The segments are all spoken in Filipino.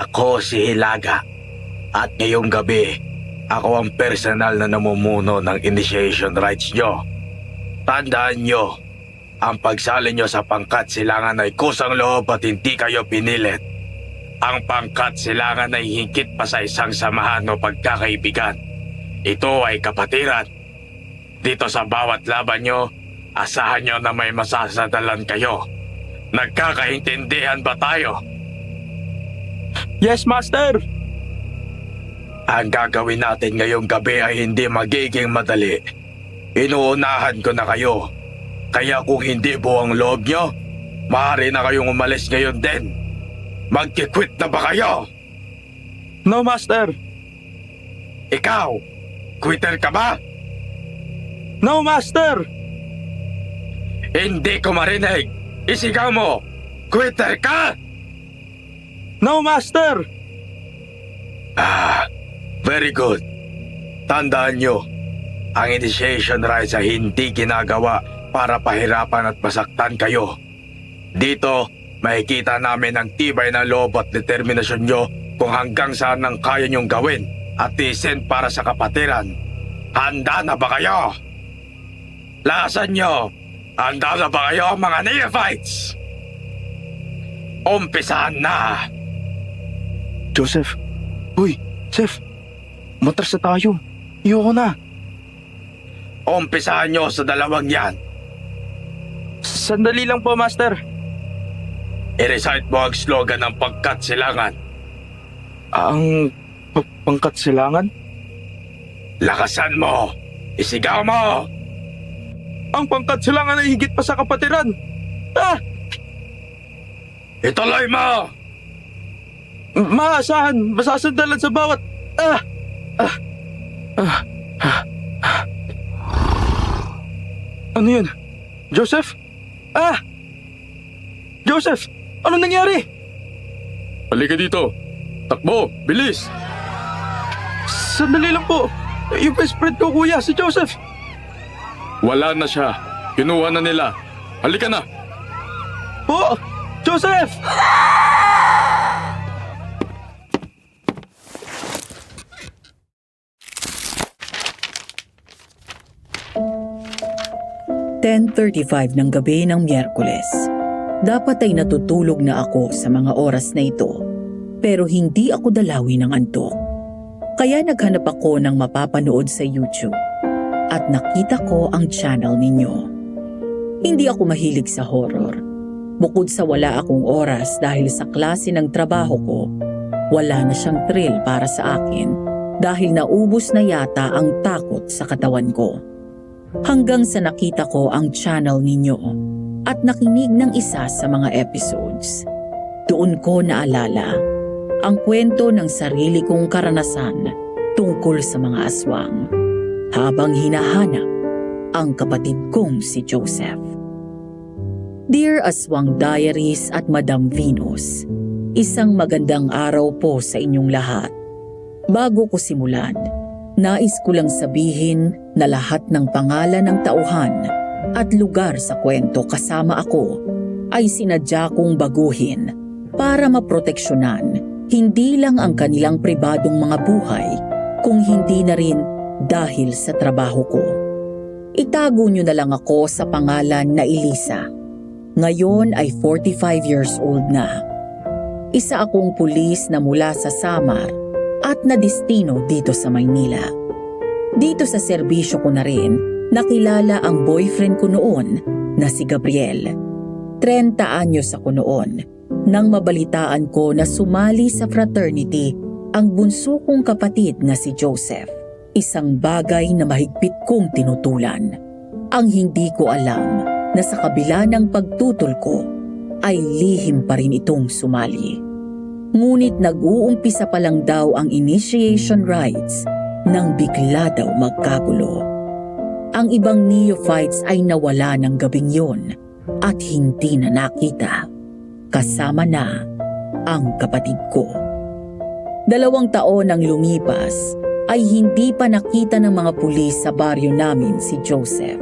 Ako si Hilaga at ngayong gabi, ako ang personal na namumuno ng initiation rites nyo. Tandaan nyo, ang pagsali nyo sa pangkat silangan ay kusang loob at hindi kayo pinilit. Ang pangkat silangan ay higit pa sa isang samahan o pagkakaibigan. Ito ay kapatiran. Dito sa bawat laban nyo, asahan nyo na may masasadalan kayo. Nagkakaintindihan ba tayo? Yes, Master! Ang gagawin natin ngayong gabi ay hindi magiging madali. Inuunahan ko na kayo. Kaya kung hindi buong loob nyo, maaari na kayong umalis ngayon din. Magkikwit na ba kayo? No, Master! Ikaw, quitter ka ba? No, Master! Hindi ko marinig. Isigaw mo, quitter ka? No, Master! Very good. Tandaan nyo, ang initiation rites ay hindi ginagawa para pahirapan at masaktan kayo. Dito, makikita namin ang tibay ng loob at determinasyon nyo kung hanggang saan ang kaya nyong gawin at isin para sa kapatiran. Handa na ba kayo? Lakasan nyo! Handa na ba kayo, mga neophytes? Umpisahan na! Joseph! Uy, Chef! Matras na tayo. Iyoko na. Umpisahan nyo sa dalawang yan. Sandali lang po, Master. I-recite mo ang slogan ng pangkat silangan. Ang pangkat silangan? Lakasan mo! Isigaw mo! Ang pangkat silangan ay higit pa sa kapatiran. Ituloy mo! Maasahan, masasandalan sa bawat... Ano yun? Joseph? Joseph! Ano nangyari? Halika dito. Takbo, bilis. Sandali lang po. Yung best friend ko, kuya, si Joseph. Wala na siya. Kinuha na nila. Halika na. Po! Joseph! (10:35) ng gabi ng Miyerkules. Dapat ay natutulog na ako sa mga oras na ito, pero hindi ako dalawin ng antok. Kaya naghanap ako ng mapapanood sa YouTube at nakita ko ang channel ninyo. Hindi ako mahilig sa horror. Bukod sa wala akong oras dahil sa klase ng trabaho ko, wala na siyang thrill para sa akin dahil naubos na yata ang takot sa katawan ko. Hanggang sa nakita ko ang channel ninyo at nakinig ng isa sa mga episodes. Doon ko naalala ang kwento ng sarili kong karanasan tungkol sa mga aswang habang hinahanap ang kapatid kong si Joseph. Dear Aswang Diaries at Madam Venus, isang magandang araw po sa inyong lahat. Bago ko simulan, nais ko lang sabihin na lahat ng pangalan ng tauhan at lugar sa kwento kasama ako ay sinadya kong baguhin para maproteksyonan hindi lang ang kanilang pribadong mga buhay kung hindi na rin dahil sa trabaho ko. Itago niyo na lang ako sa pangalan na Elisa. Ngayon ay 45 years old na. Isa akong pulis na mula sa Samar at nadistino dito sa Maynila. Dito sa serbisyo ko na rin, nakilala ang boyfriend ko noon na si Gabriel. 30 anyos ako noon nang mabalitaan ko na sumali sa fraternity ang bunso kong kapatid na si Joseph. Isang bagay na mahigpit kong tinutulan. Ang hindi ko alam na sa kabila ng pagtutol ko ay lihim pa rin itong sumali. Ngunit nag-uumpisa pa lang daw ang initiation rites nang bigla daw magkagulo. Ang ibang neophytes ay nawala ng gabing yon at hindi na nakita. Kasama na ang kapatid ko. 2 taon ang lumipas ay hindi pa nakita ng mga pulis sa baryo namin si Joseph.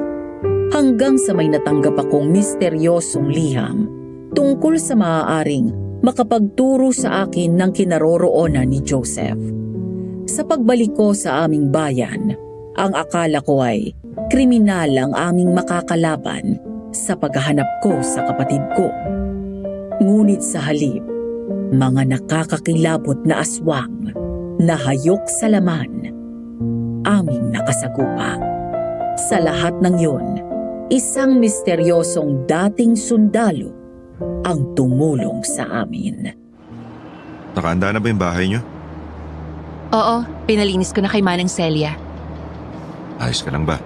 Hanggang sa may natanggap akong misteryosong liham tungkol sa maaaring makapagturo sa akin ng kinaroroonan ni Joseph. Sa pagbalik ko sa aming bayan, ang akala ko ay kriminal ang aming makakalaban sa paghahanap ko sa kapatid ko. Ngunit sa halip, mga nakakakilabot na aswang na hayok sa laman, aming nakasagupa. Sa lahat ng yon, isang misteryosong dating sundalo ang tumulong sa amin. Nakahanda na ba yung bahay niyo? Oo, pinalinis ko na kay Manang Celia. Ayos ka lang ba?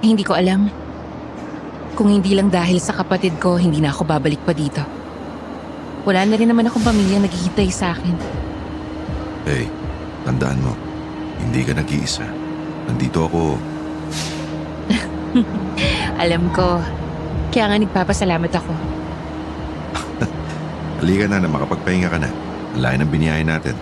Hindi ko alam. Kung hindi lang dahil sa kapatid ko, hindi na ako babalik pa dito. Wala na rin naman akong pamilyang naghihintay sa akin. Hey, tandaan mo, hindi ka nag-iisa. Nandito ako. Alam ko. Kaya nga nagpapasalamat ako. Halika na makapagpahinga ka na. Ang layo ng biniyahin natin.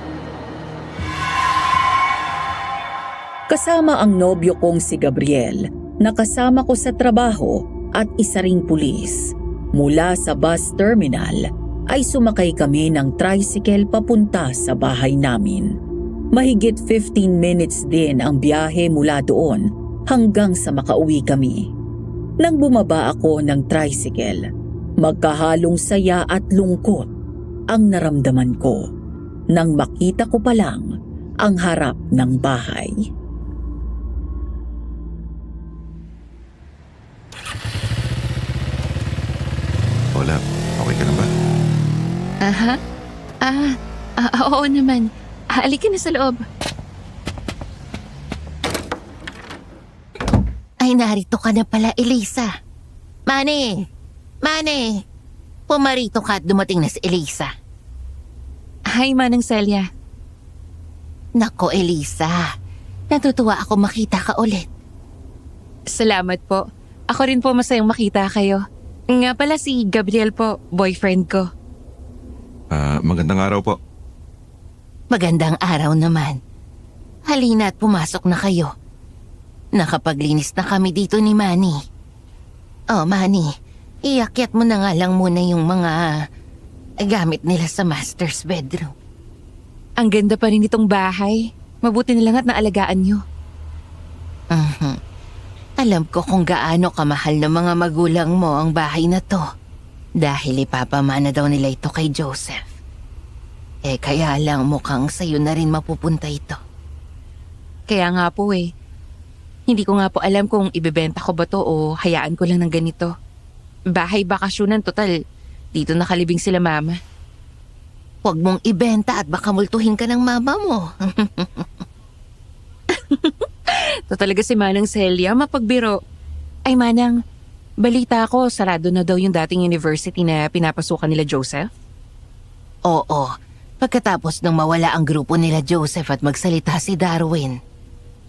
Kasama ang nobyo kong si Gabriel, na kasama ko sa trabaho at isa ring pulis. Mula sa bus terminal ay sumakay kami ng tricycle papunta sa bahay namin. Mahigit 15 minutes din ang biyahe mula doon hanggang sa makauwi kami. Nang bumaba ako ng tricycle, magkahalong saya at lungkot ang naramdaman ko nang makita ko pa lang ang harap ng bahay. Hola, okay ka na ba? Aha? Oo naman. Halika na sa loob. Ay, narito ka na pala, Elisa. Manny! Manny! Pumarito ka at dumating na si Elisa. Hi, Manang Celia. Nako, Elisa. Natutuwa ako makita ka ulit. Salamat po. Ako rin po masayang makita kayo. Nga pala si Gabriel po, boyfriend ko. Magandang araw po. Magandang araw naman. Halina at pumasok na kayo. Nakapaglinis na kami dito ni Manny. Oh, Manny, iakyat mo na nga lang muna yung mga gamit nila sa master's bedroom. Ang ganda pa rin itong bahay. Mabuti na lang at naalagaan nyo. Alam ko kung gaano kamahal ng mga magulang mo ang bahay na to. Dahil ipapamana daw nila ito kay Joseph. Kaya lang mukhang sa'yo na rin mapupunta ito. Kaya nga po eh. Hindi ko nga po alam kung ibebenta ko ba to o hayaan ko lang ng ganito. Bahay bakasyonan total. Dito nakalibing sila mama. Huwag mong ibenta at baka multuhin ka ng mama mo. Ito talaga si Manang Celia, mapagbiro. Ay Manang, balita ko sarado na daw yung dating university na pinapasukan nila Joseph. Oo, pagkatapos nang mawala ang grupo nila Joseph at magsalita si Darwin,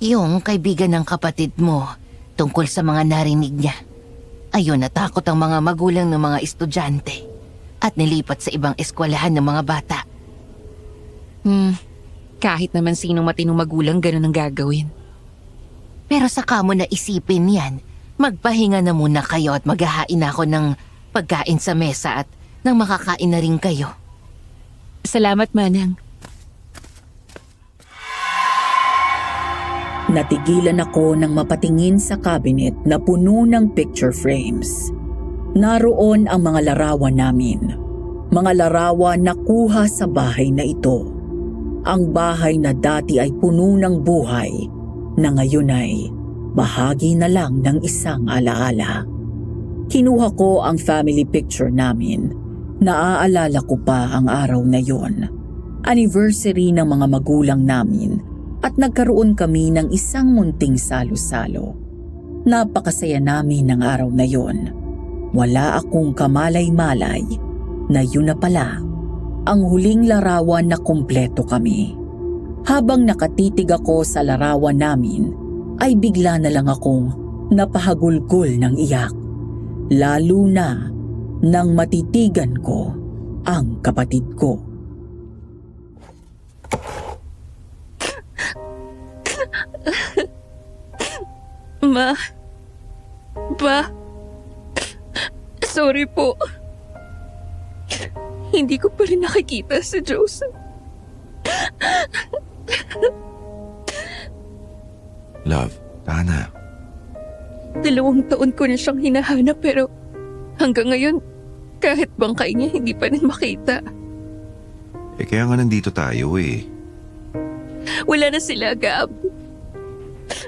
yung kaibigan ng kapatid mo tungkol sa mga narinig niya. Ayun, natakot ang mga magulang ng mga estudyante at nilipat sa ibang eskwelahan ng mga bata. Kahit naman sinong matinong magulang ganun ang gagawin. Pero saka mo na isipin yan, magpahinga na muna kayo at maghahain ako ng pagkain sa mesa at nang makakain na rin kayo. Salamat Manang. Natigilan ako nang mapatingin sa cabinet na puno ng picture frames. Naroon ang mga larawan namin. Mga larawan na kuha sa bahay na ito. Ang bahay na dati ay puno ng buhay, na ngayon ay bahagi na lang ng isang alaala. Kinuha ko ang family picture namin. Naaalala ko pa ang araw na yon. Anniversary ng mga magulang namin at nagkaroon kami ng isang munting salo-salo. Napakasaya namin ng araw na yon. Wala akong kamalay-malay na yun na pala ang huling larawan na kumpleto kami. Habang nakatitig ako sa larawan namin, ay bigla na lang akong napahagulgol ng iyak. Lalo na nang matitigan ko ang kapatid ko. Ma. Sorry po. hindi ko pa rin nakikita si Joseph. Love, Tana. 2 taon ko na siyang hinahanap pero hanggang ngayon, kahit bangkay niya, hindi pa rin makita. Kaya nga nandito tayo eh. Wala na sila, Gab.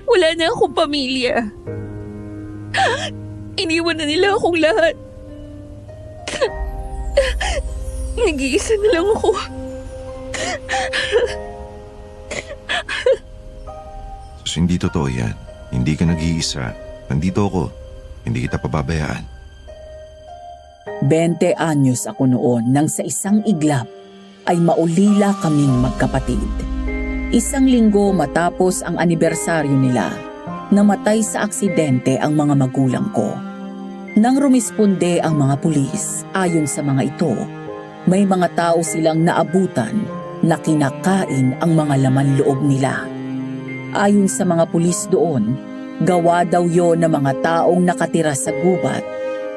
Wala na akong pamilya. Iniwan na nila akong lahat. Nag-iisa na lang ako. So, hindi totoo yan. Hindi ka nag-iisa. Nandito ako. Hindi kita pababayaan. 20 anyos ako noon nang sa isang iglap ay maulila kaming magkapatid. 1 linggo matapos ang anibersaryo nila, namatay sa aksidente ang mga magulang ko. Nang rumisponde ang mga pulis, ayon sa mga ito, may mga tao silang naabutan na kinakain ang mga laman loob nila. Ayon sa mga pulis doon, gawa daw yon ng mga taong nakatira sa gubat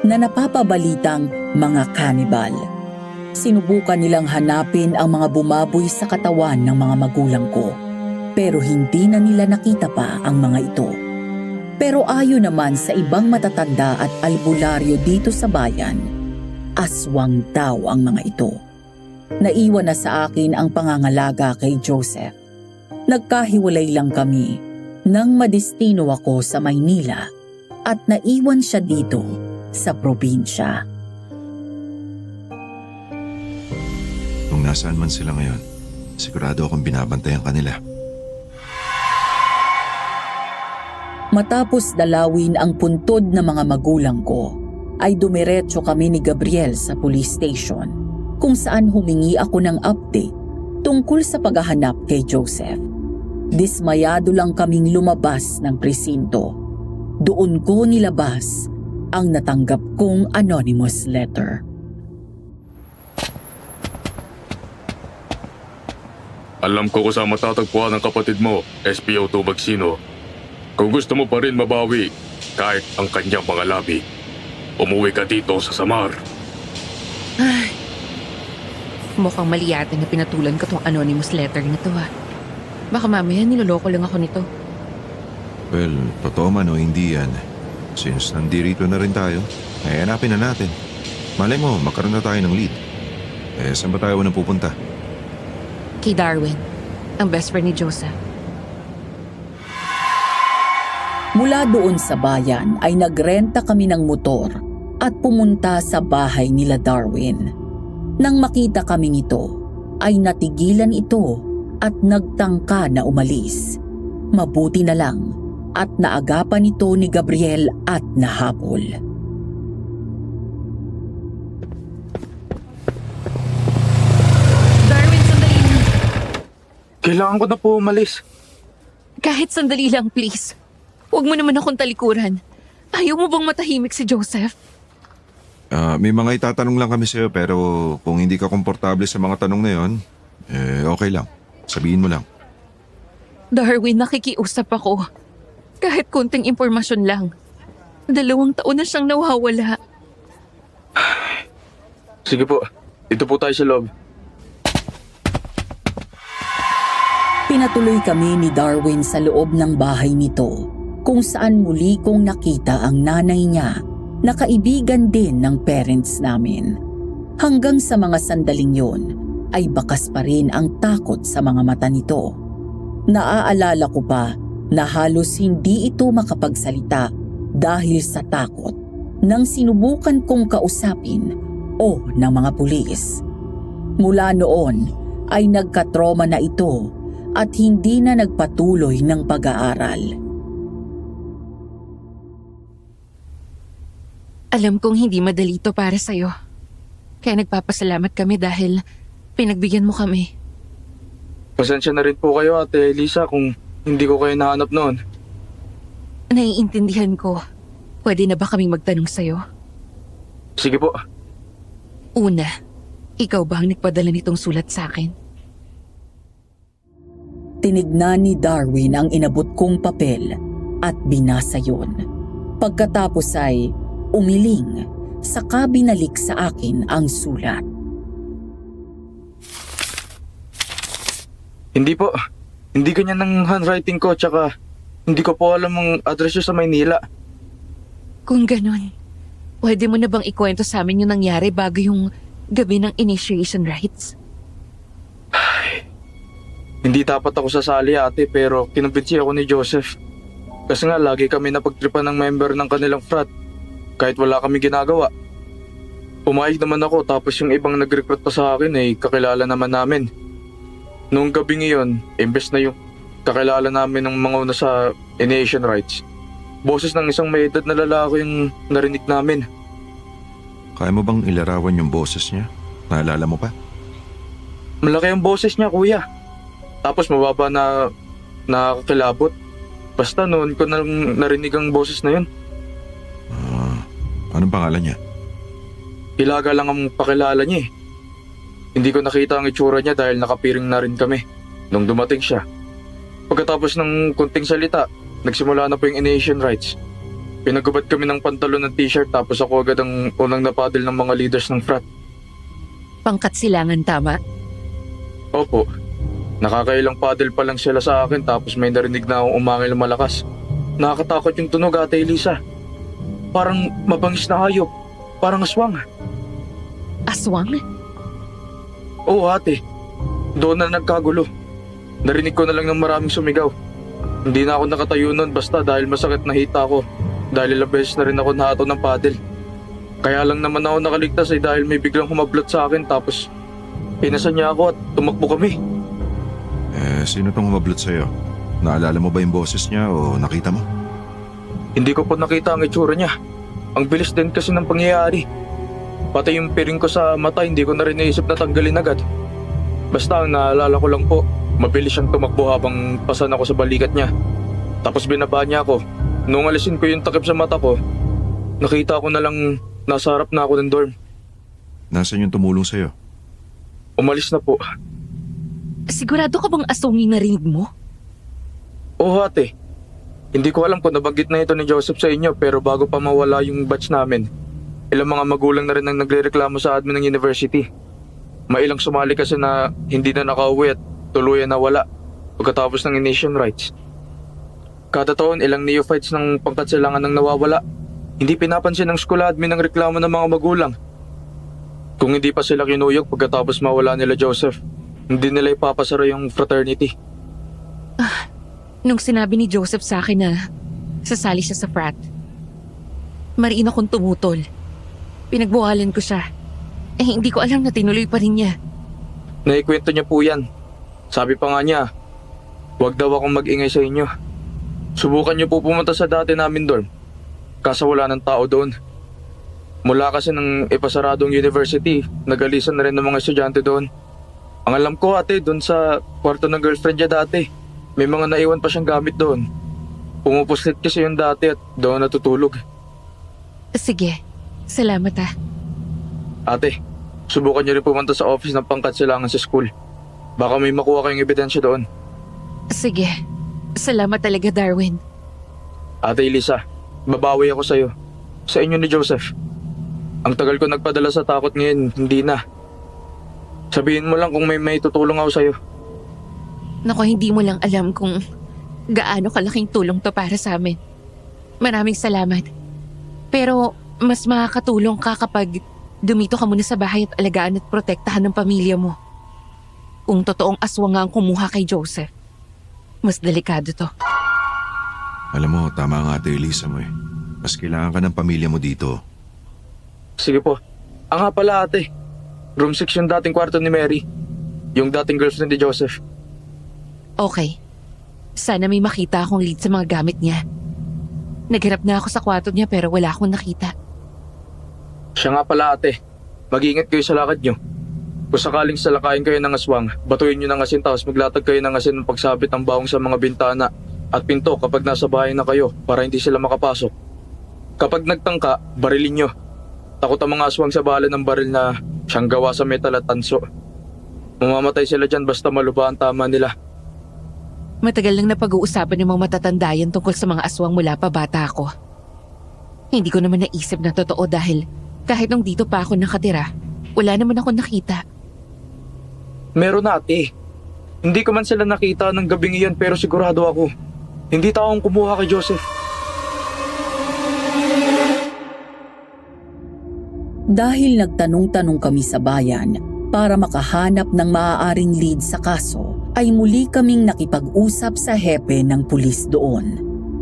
na napapabalitang mga kanibal. Sinubukan nilang hanapin ang mga bumaboy sa katawan ng mga magulang ko, pero hindi na nila nakita pa ang mga ito. Pero ayon naman sa ibang matatanda at albularyo dito sa bayan, aswang daw ang mga ito. Naiwan na sa akin ang pangangalaga kay Joseph. Nagkahiwalay lang kami nang madestino ako sa Maynila at naiwan siya dito sa probinsya. Kung nasaan man sila ngayon, sigurado akong binabantayan kanila. Matapos dalawin ang puntod ng mga magulang ko, ay dumiretso kami ni Gabriel sa police station kung saan humingi ako ng update tungkol sa paghahanap kay Joseph. Dismayado lang kaming lumabas ng presinto. Doon ko nilabas ang natanggap kong anonymous letter. Alam ko kung saan matatagpuan ang kapatid mo, SPO Tubagsino. Kung gusto mo pa rin mabawi, kahit ang kanyang mga labi, umuwi ka dito sa Samar. Mukhang mali yata na pinatulan ko tong anonymous letter na to, ha. Baka mamaya niloloko lang ako nito. Well, totoo man o hindi yan. Since nandirito na rin tayo, ay hanapin na natin. Malay mo, magkaroon na tayo ng lead. Saan ba tayo unang pupunta? Kay Darwin, ang best friend ni Joseph. Mula doon sa bayan ay nagrenta kami ng motor at pumunta sa bahay nila Darwin. Nang makita kami nito, ay natigilan ito at nagtangka na umalis. Mabuti na lang at naagapan ito ni Gabriel at nahabol. Darwin, sandali lang. Kailangan ko na po umalis. Kahit sandali lang, please. Huwag mo naman akong talikuran. Ayaw mo bang matahimik si Joseph? May mga itatanong lang kami sa'yo pero kung hindi ka komportable sa mga tanong na yon, okay lang. Sabihin mo lang. Darwin, nakikiusap ako. Kahit konting impormasyon lang. 2 taon na siyang nawawala. Sige po, dito po tayo sa loob. Pinatuloy kami ni Darwin sa loob ng bahay nito, kung saan muli kong nakita ang nanay niya na kaibigan din ng parents namin. Hanggang sa mga sandaling yon ay bakas pa rin ang takot sa mga mata nito. Naaalala ko pa na halos hindi ito makapagsalita dahil sa takot nang sinubukan kong kausapin ng mga pulis. Mula noon ay nagkatroma na ito at hindi na nagpatuloy ng pag-aaral. Alam kong hindi madali ito para sa'yo. Kaya nagpapasalamat kami dahil pinagbigyan mo kami. Pasensya na rin po kayo, Ate Lisa, kung hindi ko kayo nahanap noon. Naiintindihan ko. Pwede na ba kaming magtanong sa'yo? Sige po. Una, ikaw ba ang nagpadala nitong sulat sa akin? Tinignan ni Darwin ang inabot kong papel at binasa yun. Pagkatapos ay umiling, saka binalik sa akin ang sulat. Hindi po. Hindi ganyan ng handwriting ko, tsaka hindi ko po alam ang address nyo sa Maynila. Kung ganun, pwede mo na bang ikwento sa amin yung nangyari bago yung gabi ng initiation rites? Hindi dapat ako sasali, ate, pero kinumbinsi ako ni Joseph. Kasi nga, lagi kami napagtripan ng member ng kanilang frat, kahit wala kami ginagawa. Pumayag naman ako, tapos yung ibang nag-recruit pa sa akin ay kakilala naman namin. Noong gabi ngayon, imbes na yung kakilala namin ng mga una sa initiation rites, boses ng isang may edad na lalaki yung narinig namin. Kaya mo bang ilarawan yung boses niya? Naalala mo pa? Malaki ang boses niya, kuya. Tapos mababa na nakakilabot. Basta noon ko nang narinig ang boses na yun. Anong pangalan niya? Ilaga lang ang pakilala niya eh. Hindi ko nakita ang itsura niya dahil nakapiring na rin kami nung dumating siya. Pagkatapos ng kunting salita, nagsimula na po yung initiation rites. Pinagubad kami ng pantalon at t-shirt tapos ako agad ang unang napadil ng mga leaders ng frat. Pangkat silangan, tama? Opo. Nakakailang paddle pa lang sila sa akin tapos may narinig na akong umangil na malakas. Nakakatakot yung tunog, Ate Elisa. Parang mabangis na hayop. Parang aswang. Aswang? Oo, ate. Doon na nagkagulo. Narinig ko na lang ng maraming sumigaw. Hindi na ako nakatayo nun basta dahil masakit na hita ako. Dahil ilang beses na rin ako nahato ng paddle. Kaya lang naman ako nakaligtas ay dahil may biglang humablot sa akin tapos pinasan niya ako at tumakbo kami. Sino tong humablot sa'yo? Naalala mo ba yung boses niya o nakita mo? Hindi ko po nakita ang itsura niya. Ang bilis din kasi ng pangyayari. Pati yung piring ko sa mata hindi ko na rin naisip na tanggalin agad. Basta ang naalala ko lang po, mabilis siyang tumakbo habang pasan ako sa balikat niya. Tapos binaba niya ako. Nung alisin ko yung takip sa mata ko, nakita ko na lang nasa harap na ako ng dorm. Nasaan yung tumulong sa'yo? Umalis na po. Sigurado ka bang aswang yung narinig mo? Oo, ate. Hindi ko alam kung nabanggit na ito ni Joseph sa inyo pero bago pa mawala yung batch namin, ilang mga magulang na rin ang nagrereklamo sa admin ng university. Mailang sumali kasi na hindi na nakauwi at tuluyan na wala pagkatapos ng initiation rites. Kada taon ilang neophytes ng pangkatsilangan ang nawawala. Hindi pinapansin ng school admin ang reklamo ng mga magulang. Kung hindi pa sila kinuyog pagkatapos mawala nila Joseph, hindi nila ipapasara yung fraternity. Nung sinabi ni Joseph sa akin na sasali siya sa frat, mariin akong tumutol. Pinagbuhalan ko siya. Hindi ko alam na tinuloy pa rin niya. Naikwento niya po yan. Sabi pa nga niya, huwag daw akong mag-ingay sa inyo. Subukan niyo po pumunta sa dati namin dorm. Kaso wala ng tao doon. Mula kasi ng ipasaradong university, nagalisan na rin ng mga estudyante doon. Ang alam ko, ate, doon sa kwarto ng girlfriend niya dati, may mga naiwan pa siyang gamit doon. Pumupuslit kasi yung dati at doon natutulog. Sige, salamat ah. Ate, subukan niyo rin pumunta sa office ng pangkatsilangan sa school. Baka may makuha kayong ebidensya doon. Sige, salamat talaga, Darwin. Ate Elisa, babawi ako sa'yo. Sa inyo ni Joseph. Ang tagal ko nagpadala sa takot ngayon, hindi na. Sabihin mo lang kung may tutulong ako sa'yo. Naku, hindi mo lang alam kung gaano kalaking tulong to para sa amin. Maraming salamat. Pero mas makakatulong ka kapag dumito ka muna sa bahay at alagaan at protektahan ng pamilya mo. Kung totoong aswang nga ang kumuha kay Joseph, mas delikado to. Alam mo, tama nga Ate Elisa mo eh. Mas kailangan ka ng pamilya mo dito. Sige po. Nga pala, ate. Room 6 yung dating kwarto ni Mary. Yung dating girlfriend ni Joseph. Okay. Sana may makita akong lead sa mga gamit niya. Nagharap na ako sa kwarto niya pero wala akong nakita. Siya nga pala, ate. Mag-iingat kayo sa lakad nyo. Kung sakaling salakayin kayo ng aswang, batuin nyo ng asin tapos maglatag kayo ng asin ng pagsabit ng baong sa mga bintana at pinto kapag nasa bahay na kayo para hindi sila makapasok. Kapag nagtangka, barilin nyo. Takot ang mga aswang sa bala ng baril na siyang gawa sa metal at tanso. Mamamatay sila dyan basta maluba ang tama nila. Matagal lang na pag-uusapan ng mga matatanda yan tungkol sa mga aswang mula pa bata ako. Hindi ko naman naisip na totoo dahil kahit nung dito pa ako nakatira, wala naman ako nakita. Meron na, ate. Hindi ko man sila nakita ng gabing iyon pero sigurado ako. Hindi taong kumuha kay Joseph. Dahil nagtanong-tanong kami sa bayan para makahanap ng maaaring lead sa kaso, ay muli kaming nakipag-usap sa hepe ng pulis doon.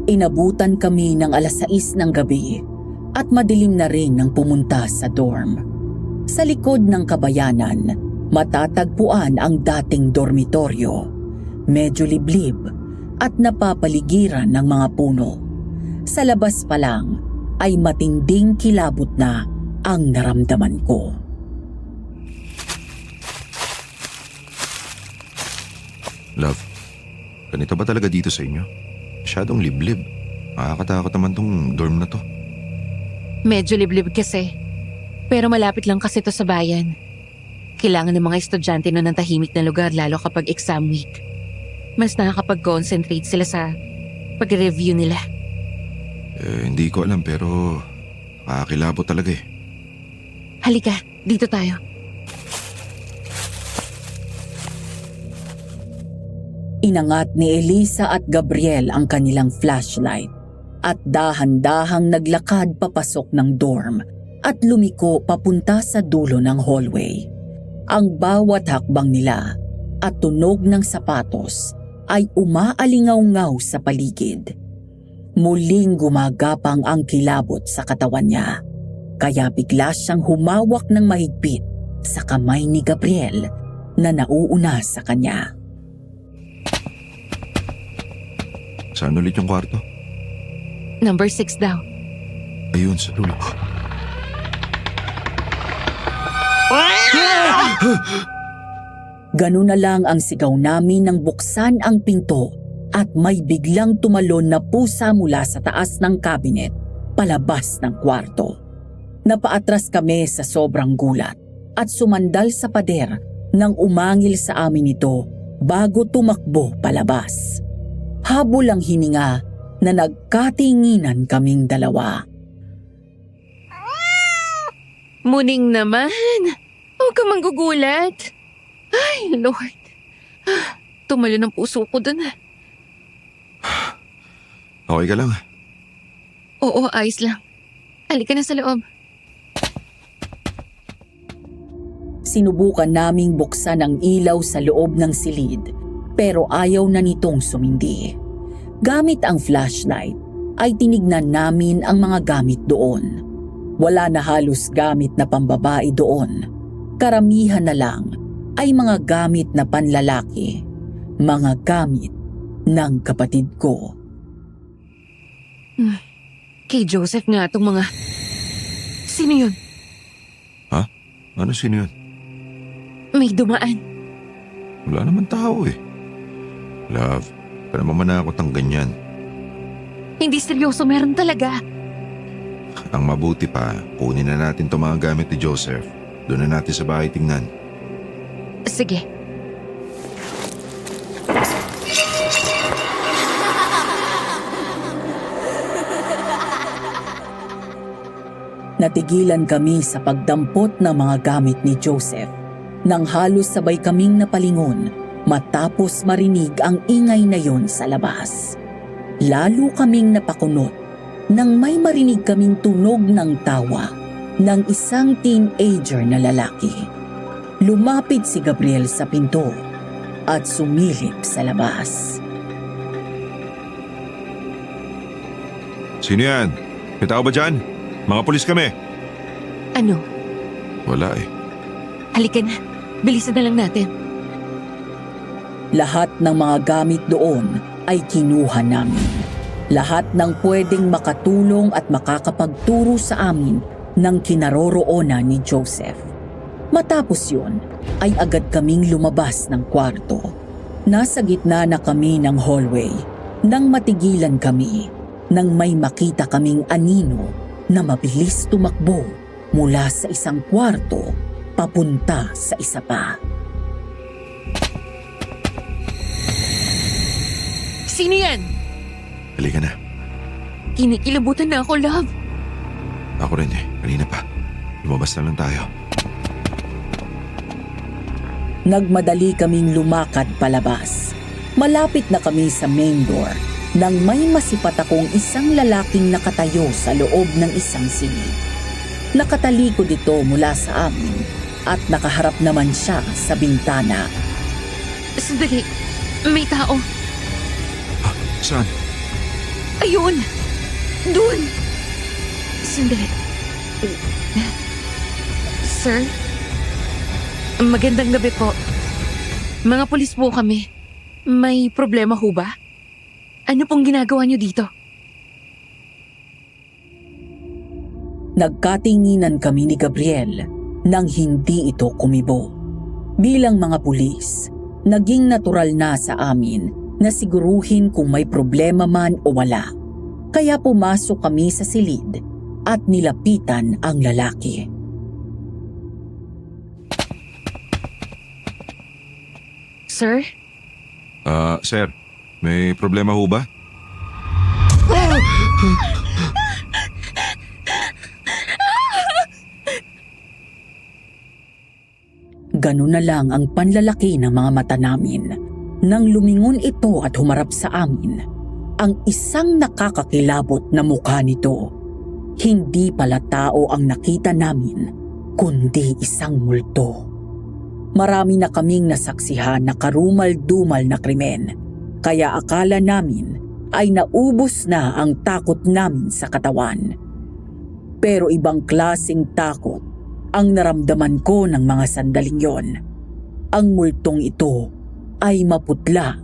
Inabutan kami ng 6:00 ng gabi at madilim na rin nang pumunta sa dorm. Sa likod ng kabayanan, matatagpuan ang dating dormitoryo. Medyo liblib at napapaligiran ng mga puno. Sa labas pa lang ay matinding kilabot na ang naramdaman ko. Love, ganito ba talaga dito sa inyo? Masyadong liblib. Nakakatakot naman tong dorm na to. Medyo liblib kasi. Pero malapit lang kasi to sa bayan. Kailangan ng mga estudyante nun ng tahimik na lugar lalo kapag exam week. Mas nakakapag-concentrate sila sa pag-review nila. Hindi ko alam pero nakakilabot talaga eh. Halika, dito tayo. Inangat ni Elisa at Gabriel ang kanilang flashlight at dahan-dahang naglakad papasok ng dorm at lumiko papunta sa dulo ng hallway. Ang bawat hakbang nila at tunog ng sapatos ay umaalingaw-ngaw sa paligid. Muling gumagapang ang kilabot sa katawan niya, kaya bigla siyang humawak ng mahigpit sa kamay ni Gabriel na nauuna sa kanya. Saan ulit yung kwarto? Number 6 daw. Ayun, sa dulo. Ganun na lang ang sigaw namin nang buksan ang pinto at may biglang tumalon na pusa mula sa taas ng cabinet palabas ng kwarto. Napaatras kami sa sobrang gulat at sumandal sa pader nang umangil sa amin ito bago tumakbo palabas. Habol ang hininga na nagkatinginan kaming dalawa. Muning naman. Huwag ka manggugulat. Ay, Lord. Tumalo ng puso ko dun. Okay ka lang? Oo, ayos lang. Halika na sa loob. Sinubukan naming buksan ang ilaw sa loob ng silid pero ayaw na nitong sumindi. Gamit ang flashlight ay tinignan namin ang mga gamit doon. Wala na halos gamit na pambabae doon. Karamihan na lang ay mga gamit na panlalaki. Mga gamit ng kapatid ko. Kay Joseph nga itong mga... Sino yun? Ha? Ano sino yun? May dumaan. Wala naman tao eh. Love, pero mamanakot ang ganyan. Hindi seryoso, meron talaga. Ang mabuti pa, kunin na natin itong mga gamit ni Joseph. Doon na natin sa bahay tingnan. Sige. Natigilan kami sa pagdampot ng mga gamit ni Joseph nang halos sabay kaming napalingon matapos marinig ang ingay na yon sa labas. Lalo kaming napakunot nang may marinig kaming tunog ng tawa ng isang teenager na lalaki. Lumapit si Gabriel sa pinto at sumilip sa labas. Sino yan? May tao ba dyan? Mga pulis kami. Ano? Wala eh. Halika na. Bilisan na lang natin. Lahat ng mga gamit doon ay kinuha namin. Lahat ng pwedeng makatulong at makakapagturo sa amin ng kinaroroonan ni Joseph. Matapos yun, ay agad kaming lumabas ng kwarto. Nasa gitna na kami ng hallway nang matigilan kami nang may makita kaming anino na mabilis tumakbo mula sa isang kwarto papunta sa isa pa. Sino yan? Halika na. Kinikilabutan na ako, love. Ako rin eh. Kanina pa. Lumabas na lang tayo. Nagmadali kaming lumakad palabas. Malapit na kami sa main door nang may masipat akong isang lalaking nakatayo sa loob ng isang silid. Nakatalikod ito mula sa amin at nakaharap naman siya sa bintana. Sandali, may tao. Saan? Ayun! Doon! Sandali. Sir? Magandang gabi po. Mga pulis po kami. May problema ho ba? Ano pong ginagawa niyo dito? Nagkatinginan kami ni Gabriel nang hindi ito kumibo. Bilang mga pulis, naging natural na sa amin na siguruhin kung may problema man o wala. Kaya pumasok kami sa silid at nilapitan ang lalaki. Sir? Sir, may problema ho ba? Ganun na lang ang panlalaki ng mga mata namin. Nang lumingon ito at humarap sa amin, ang isang nakakakilabot na mukha nito. Hindi pala tao ang nakita namin, kundi isang multo. Marami na kaming nasaksihan na karumal-dumal na krimen, kaya akala namin ay naubos na ang takot namin sa katawan. Pero ibang klaseng takot ang naramdaman ko ng mga sandaling yon. Ang multong ito ay maputla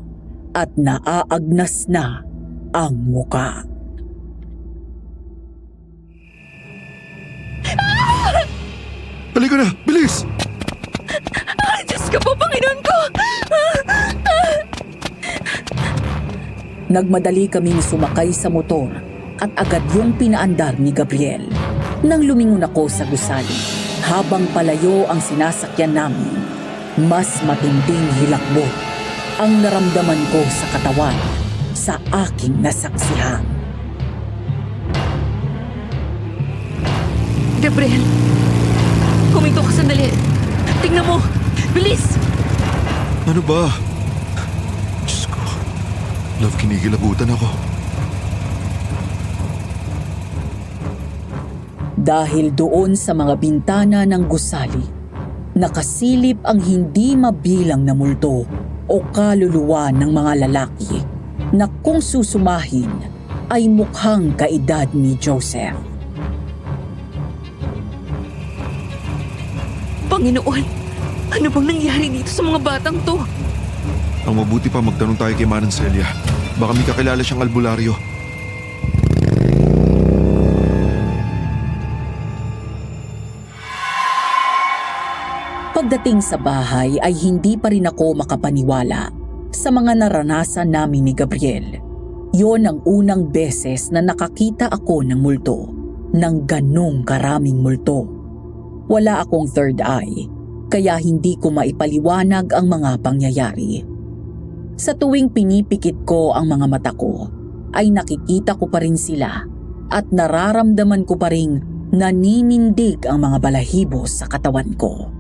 at naaagnas na ang muka. Halika na! Bilis! Diyos ko po, Panginoon ko! Nagmadali kaming sumakay sa motor at agad yung pinaandar ni Gabriel. Nang lumingon ako sa gusali, habang palayo ang sinasakyan namin, mas matinding hilakbot ang naramdaman ko sa katawan sa aking nasaksihan. Gabriel, huminto ka sandali. Tingnan mo! Bilis! Ano ba? Diyos ko. Love, kinikilabutan ako. Dahil doon sa mga bintana ng gusali, nakasilip ang hindi mabilang na multo o kaluluwa ng mga lalaki na kung susumahin ay mukhang kaedad ni Joseph. Panginoon, ano bang nangyari dito sa mga batang to? Ang mabuti pa magtanong tayo kay Manang Celia. Baka may kakilala siyang albularyo. Pagdating sa bahay ay hindi pa rin ako makapaniwala sa mga naranasan namin ni Gabriel. Yon ang unang beses na nakakita ako ng multo, ng ganong karaming multo. Wala akong third eye, kaya hindi ko maipaliwanag ang mga pangyayari. Sa tuwing pinipikit ko ang mga mata ko, ay nakikita ko pa rin sila at nararamdaman ko pa rin naninindig ang mga balahibo sa katawan ko.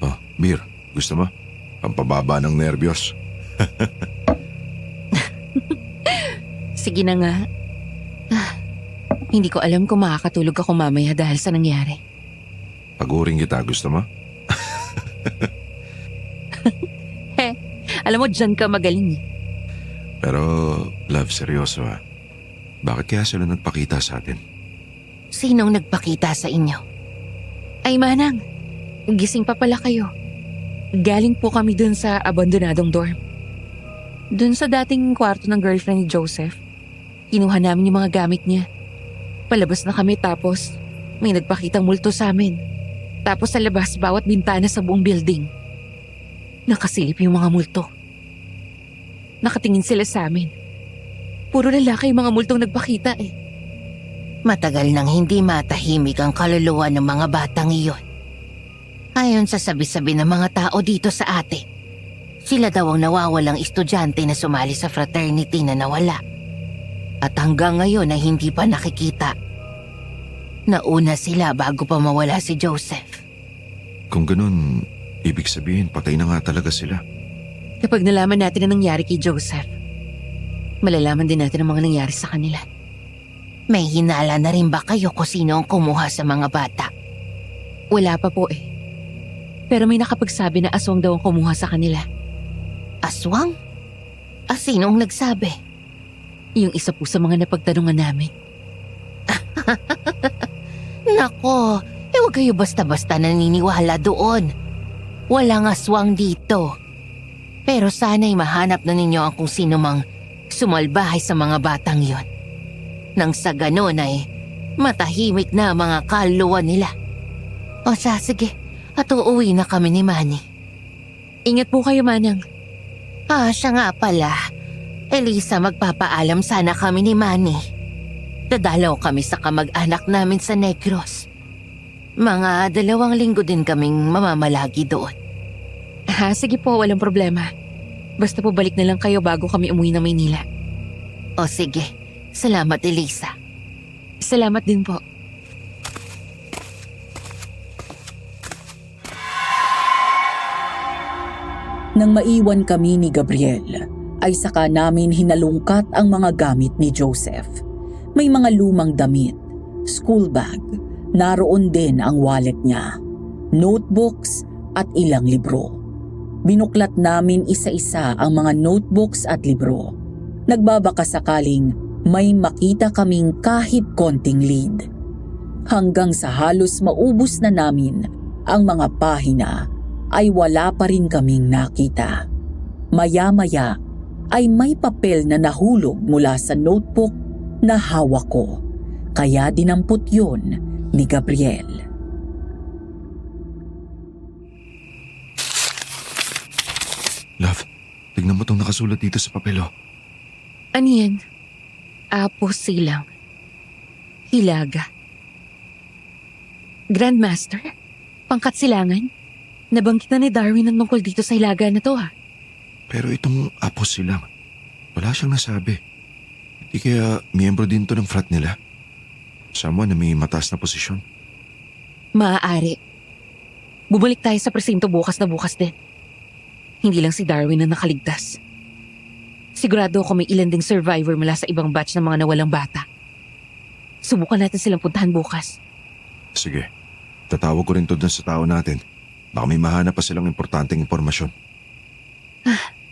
Oh, Mir, gusto mo? Pampababa ng nervyos. Sige na nga. Hindi ko alam kung makakatulog ako mamaya dahil sa nangyari. Paguring kita, gusto mo? Alam mo, dyan ka magaling. Pero, love, seryoso ha. Bakit kaya sila nagpakita sa atin? Sinong nagpakita sa inyo? Ay manang, gising pa pala kayo. Galing po kami dun sa abandonadong dorm. Dun sa dating kwarto ng girlfriend ni Joseph. Kinuha namin yung mga gamit niya. Palabas na kami tapos may nagpakitang multo sa amin. Tapos sa labas bawat bintana sa buong building. Nakasilip yung mga multo. Nakatingin sila sa amin. Puro lalaki yung mga multong nagpakita eh. Matagal nang hindi matahimik ang kaluluwa ng mga batang iyon. Ayon sa sabi-sabi ng mga tao dito sa atin, sila daw ang nawawalang estudyante na sumali sa fraternity na nawala. At hanggang ngayon ay hindi pa nakikita. Nauna sila bago pa mawala si Joseph. Kung ganun, ibig sabihin patay na nga talaga sila. Kapag nalaman natin ang nangyari kay Joseph, malalaman din natin ang mga nangyari sa kanila. May hinala na rin ba kayo kung sino ang kumuha sa mga bata? Wala pa po eh. Pero may nakapagsabi na aswang daw ang kumuha sa kanila. Aswang? Sinong nagsabi? Yung isa po sa mga napagtanungan namin. Nako, huwag kayo basta-basta naniniwala doon. Walang aswang dito. Pero sana'y mahanap na ninyo ang kung sino mang sumalbahay sa mga batang yon. Nang sa ganon ay matahimik na ang mga kaluluwa nila. O siya, sige, at uuwi na kami ni Manny. Ingat po kayo, Manang. Siya nga pala. Elisa, magpapaalam sana kami ni Manny. Dadalaw kami sa kamag-anak namin sa Negros. Mga 2 linggo din kaming mamamalagi doon. Sige po, walang problema. Basta po balik na lang kayo bago kami umuwi ng Maynila. O sige, salamat Elisa. Salamat din po. Nang maiwan kami ni Gabriel, ay saka namin hinalungkat ang mga gamit ni Joseph. May mga lumang damit, school bag, naroon din ang wallet niya, notebooks at ilang libro. Binuklat namin isa-isa ang mga notebooks at libro. Nagbabaka sakaling may makita kaming kahit konting lead. Hanggang sa halos maubos na namin ang mga pahina, ay wala pa rin kaming nakita. Maya-maya ay may papel na nahulog mula sa notebook na hawak ko, kaya dinampot yun ni Gabriel. Love, tignan mo tong nakasulat dito sa papel, oh. Ano yan? Apo silang. Hilaga. Grandmaster? Pangkat silangan? Nabanggit na ni Darwin ang tungkol dito sa hilaga na to, ha? Pero itong apos silang, wala siyang nasabi. Hindi kaya miyembro din to ng frat nila? Someone na may mataas na posisyon. Maaari. Bumalik tayo sa presinto bukas na bukas din. Hindi lang si Darwin ang nakaligtas. Sigurado ako may ilan ding survivor mula sa ibang batch ng mga nawalang bata. Subukan natin silang puntahan bukas. Sige, tatawag ko rin to dun sa tao natin. Baka may mahanap pa silang importanteng impormasyon.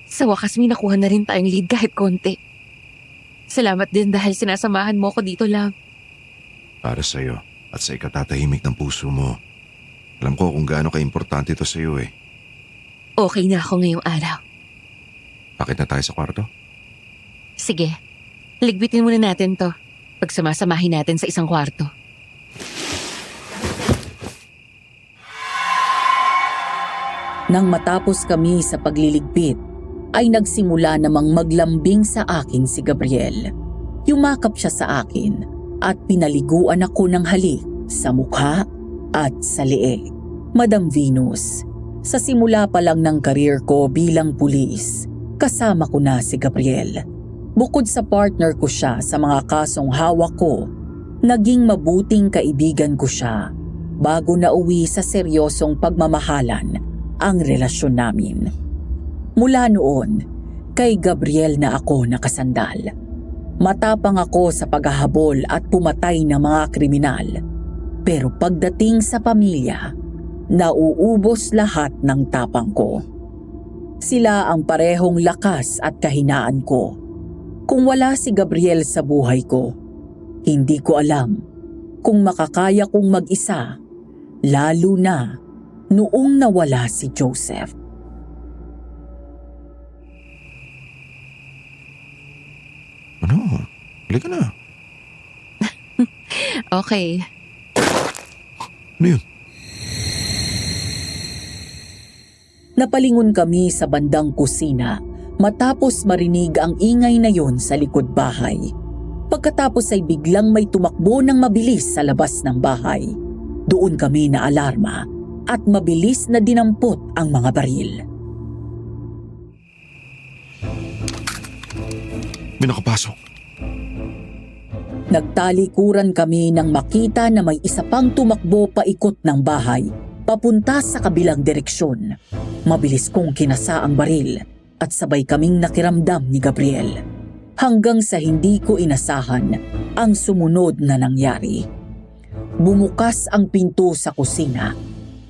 Sa wakas may nakuha na rin tayong lead kahit konti. Salamat din dahil sinasamahan mo ko dito, love. Para sa'yo at sa ikatatahimik ng puso mo. Alam ko kung gaano ka-importante ito sa'yo eh. Okay na ako ngayong araw. Bakit na tayo sa kwarto? Sige, ligbitin muna natin to. Pagsamasamahin natin sa isang kwarto. Nang matapos kami sa pagliligpit, ay nagsimula namang maglambing sa akin si Gabriel. Yumakap siya sa akin at pinaliguan ako ng halik sa mukha at sa leeg. Madam Venus, sa simula pa lang ng karir ko bilang pulis, kasama ko na si Gabriel. Bukod sa partner ko siya sa mga kasong hawak ko, naging mabuting kaibigan ko siya bago nauwi sa seryosong pagmamahalan ang relasyon namin. Mula noon, kay Gabriel na ako nakasandal. Matapang ako sa paghahabol at pumatay ng mga kriminal. Pero pagdating sa pamilya, nauubos lahat ng tapang ko. Sila ang parehong lakas at kahinaan ko. Kung wala si Gabriel sa buhay ko, hindi ko alam kung makakaya kong mag-isa, lalo na noong nawala si Joseph. Ano? Halika na. Okay. Ano yun? Napalingon kami sa bandang kusina matapos marinig ang ingay na yon sa likod bahay. Pagkatapos ay biglang may tumakbo ng mabilis sa labas ng bahay. Doon kami na alarma at mabilis na dinampot ang mga baril. May nakapasok. Nagtalikuran kami nang makita na may isa pang tumakbo paikot ng bahay, papunta sa kabilang direksyon. Mabilis kong kinasa ang baril at sabay kaming nakiramdam ni Gabriel. Hanggang sa hindi ko inasahan ang sumunod na nangyari. Bumukas ang pinto sa kusina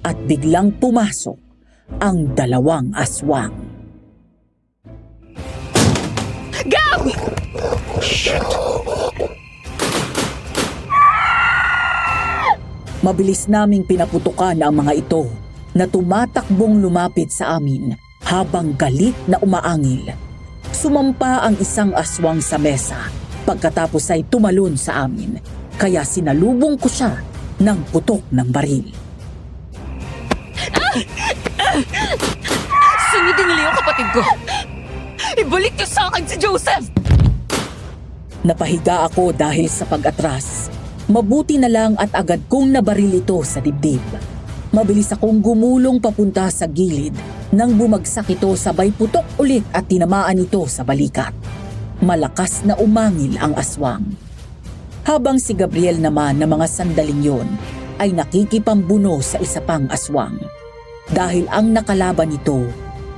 at biglang pumasok ang dalawang aswang. Gab! Mabilis naming pinaputukan ang mga ito na tumatakbong lumapit sa amin habang galit na umaangil. Sumampa ang isang aswang sa mesa pagkatapos ay tumalon sa amin, kaya sinalubong ko siya ng putok ng baril. Sunodin nila yung kapatid ko! Ibalik niyo sa akin si Joseph! Napahiga ako dahil sa pag-atras. Mabuti na lang at agad kong nabaril ito sa dibdib. Mabilis akong gumulong papunta sa gilid nang bumagsak ito sabay putok ulit at tinamaan ito sa balikat. Malakas na umangil ang aswang. Habang si Gabriel naman na mga sandaling yon ay nakikipambuno sa isa pang aswang. Dahil ang nakalaban nito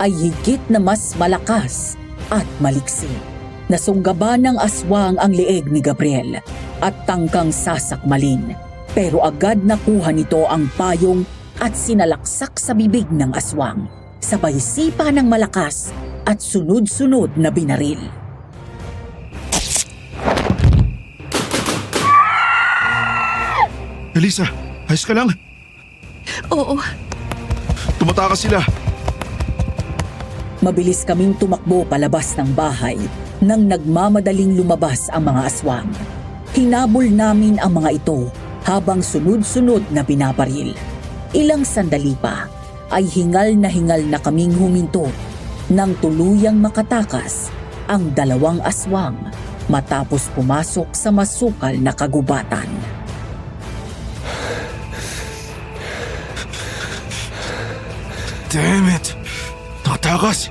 ay higit na mas malakas at maliksi. Nasunggaban ng aswang ang leeg ni Gabriel at tangkang sasakmalin. Pero agad nakuha nito ang payong at sinalaksak sa bibig ng aswang. Sabay sipa ng malakas at sunod-sunod na binaril. Elisa, ayos ka lang? Oo, Tumatakas sila. Mabilis kaming tumakbo palabas ng bahay nang nagmamadaling lumabas ang mga aswang. Hinabol namin ang mga ito habang sunod-sunod na binabaril. Ilang sandali pa ay hingal na kaming huminto nang tuluyang makatakas ang dalawang aswang matapos pumasok sa masukal na kagubatan. Damn it! Nakatakas!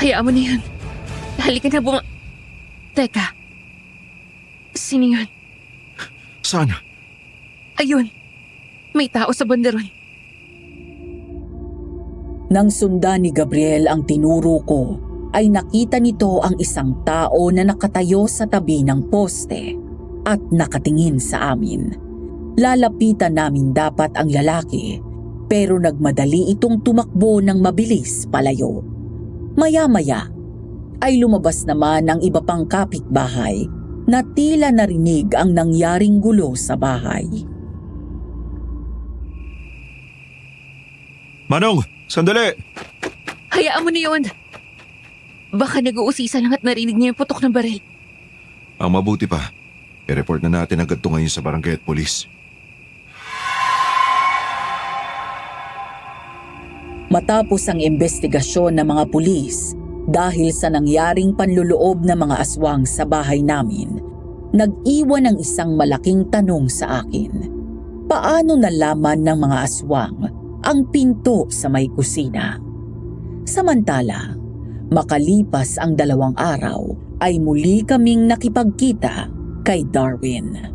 hayaan mo na yun. Halika na Teka. Sino yun? Saan? Ayun. May tao sa banderon. Nang sundan ni Gabriel ang tinuro ko, ay nakita nito ang isang tao na nakatayo sa tabi ng poste at nakatingin sa amin. Lalapitan namin dapat ang lalaki, pero nagmadali itong tumakbo ng mabilis palayo. Maya-maya ay lumabas naman ang iba pang kapitbahay na tila narinig ang nangyaring gulo sa bahay. Manong, sandali! Hayaan mo na yun. Baka nag-uusisa lang at narinig niya yung putok ng baril. Ang mabuti pa, i-report na natin agad ito ngayon sa barangay at polis. Matapos ang investigasyon ng mga pulis dahil sa nangyaring panluloob ng mga aswang sa bahay namin, nag-iwan ng isang malaking tanong sa akin. Paano nalaman ng mga aswang ang pinto sa may kusina? Samantala, makalipas ang 2 araw ay muli kaming nakipagkita kay Darwin.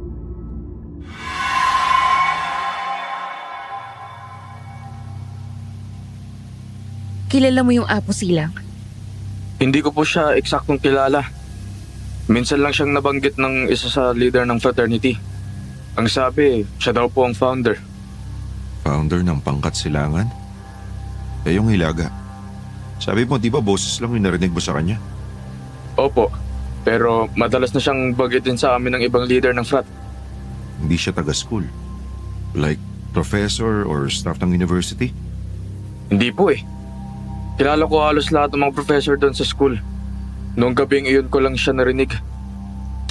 Kilala mo yung Apo Silang? Hindi ko po siya eksaktong kilala. Minsan lang siyang nabanggit ng isa sa leader ng fraternity. Ang sabi, siya daw po ang founder. Founder ng Pangkat Silangan? Yung Hilaga. Sabi mo, di ba boses lang yung narinig mo sa kanya? Opo, pero madalas na siyang bagitin sa amin ng ibang leader ng frat. Hindi siya taga-school. Like professor or staff ng university? Hindi po eh. Kilala ko halos lahat ng mga professor doon sa school. Noong gabing iyon ko lang siya narinig.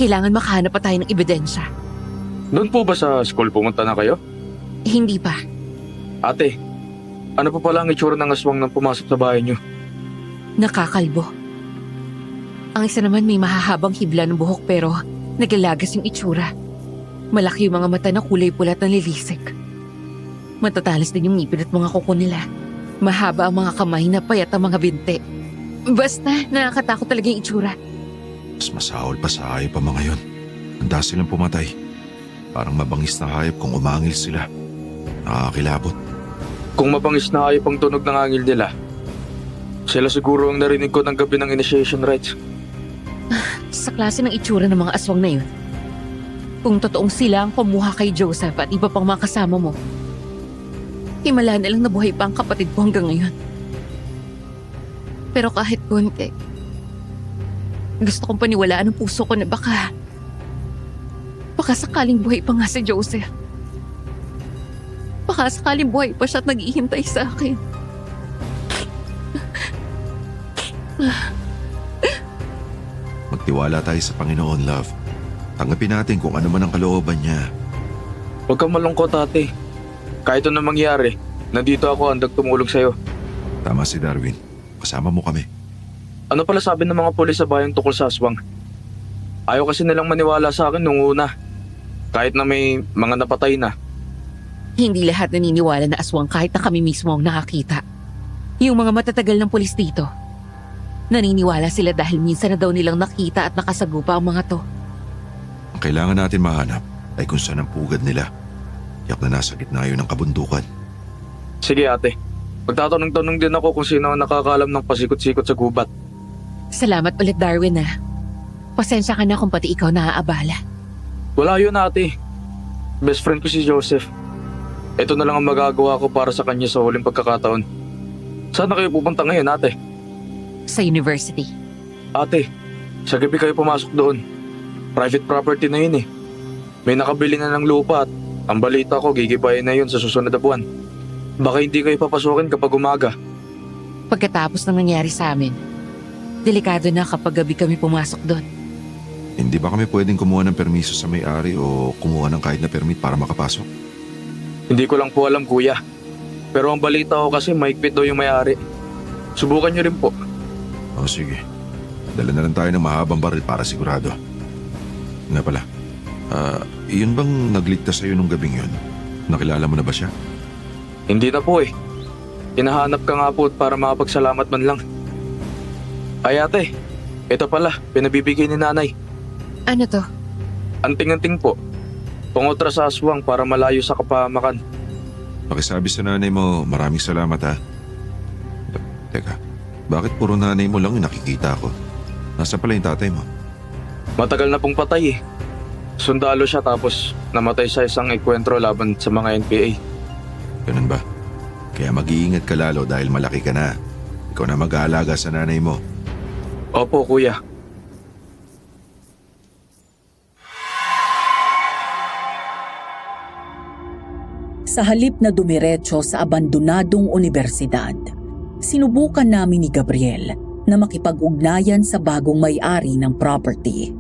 Kailangan makahanap pa tayo ng ebidensya. Doon po ba sa school pumunta na kayo? Hindi pa. Ate, ano pa pala ang itsura ng aswang nang pumasok sa bahay niyo? Nakakalbo. Ang isa naman may mahahabang hibla ng buhok pero naglalagas yung itsura. Malaki yung mga mata na kulay pula at nalilisik. Matatalas din yung ngipin at mga kuko nila. Mahaba ang mga kamay na payat ang mga binte. Basta nakakatakot talaga yung itsura. Mas masahol pa sa hayop ang mga yon. Handa silang pumatay. Parang mabangis na hayop kung umangil sila. Nakakakilabot. Kung mabangis na hayop ang tunog ng angil nila, sila siguro ang narinig ko ng gabi ng initiation rites. Sa klase ng itsura ng mga aswang na yun. Kung totoong sila ang kumuha kay Joseph at iba pang mga kasama mo, himala na lang nabuhay pa ang kapatid ko hanggang ngayon. Pero kahit konti, gusto kong paniwalaan ang puso ko na baka sakaling buhay pa nga si Joseph. Baka sakaling buhay pa siya at naghihintay sa akin. Magtiwala tayo sa Panginoon, love. Tanggapin natin kung ano man ang kalooban niya. Huwag kang malungkot, ate. Kahit ano mangyari, nandito ako handang tumulong sa'yo. Tama si Darwin. Kasama mo kami. Ano pala sabi ng mga pulis sa bayan tungkol sa aswang? Ayaw kasi nilang maniwala sa akin nung una. Kahit na may mga napatay na. Hindi lahat naniniwala na aswang kahit na kami mismo ang nakakita. Yung mga matatagal ng pulis dito, naniniwala sila dahil minsan na daw nilang nakita at nakasagupa ang mga to. Ang kailangan natin mahanap ay kung saan ang pugad nila. Yak na nasa gitna yun ng kabundukan. Sige, ate. Magtatanong-tanong din ako kung sino ang nakakaalam ng pasikot-sikot sa gubat. Salamat ulit, Darwin, Pasensya ka na kung pati ikaw naaabala. Wala yun, ate. Best friend ko si Joseph. Ito na lang ang magagawa ko para sa kanya sa huling pagkakataon. Saan na kayo pupunta ngayon, ate? Sa university. Ate, sa gabi kayo pumasok doon. Private property na yun eh. May nakabili na ng lupa at ang balita ko gigibayin na yun sa susunod na buwan. Baka hindi kayo papasukin kapag umaga. Pagkatapos ng nangyari sa amin, delikado na kapag gabi kami pumasok doon. Hindi ba kami pwedeng kumuha ng permiso sa may-ari o kumuha ng kahit na permit para makapasok? Hindi ko lang po alam, kuya. Pero ang balita ko kasi mahigpit daw yung may-ari. Subukan niyo rin po. O sige. Dala na lang tayo ng mahabang baril para sigurado. Nga pala. Yun bang nagligtas sa'yo nung gabing yun? Nakilala mo na ba siya? Hindi na po eh. Hinahanap ka nga po para makapagsalamat man lang. Ay ate, ito pala, pinabibigay ni nanay. Ano to? Anting-anting po. Pangotra sa aswang para malayo sa kapahamakan. Pakisabi sa nanay mo, maraming salamat ha. Teka, bakit puro nanay mo lang yung nakikita ko? Nasa pala yung tatay mo? Matagal na pong patay eh. Sundalo siya tapos namatay sa isang enkwentro laban sa mga NPA. Ganun ba? Kaya mag-iingat ka lalo dahil malaki ka na. Ikaw na mag-aalaga sa nanay mo. Opo, kuya. Sa halip na dumiretso sa abandonadong universidad, sinubukan namin ni Gabriel na makipag-ugnayan sa bagong may-ari ng property.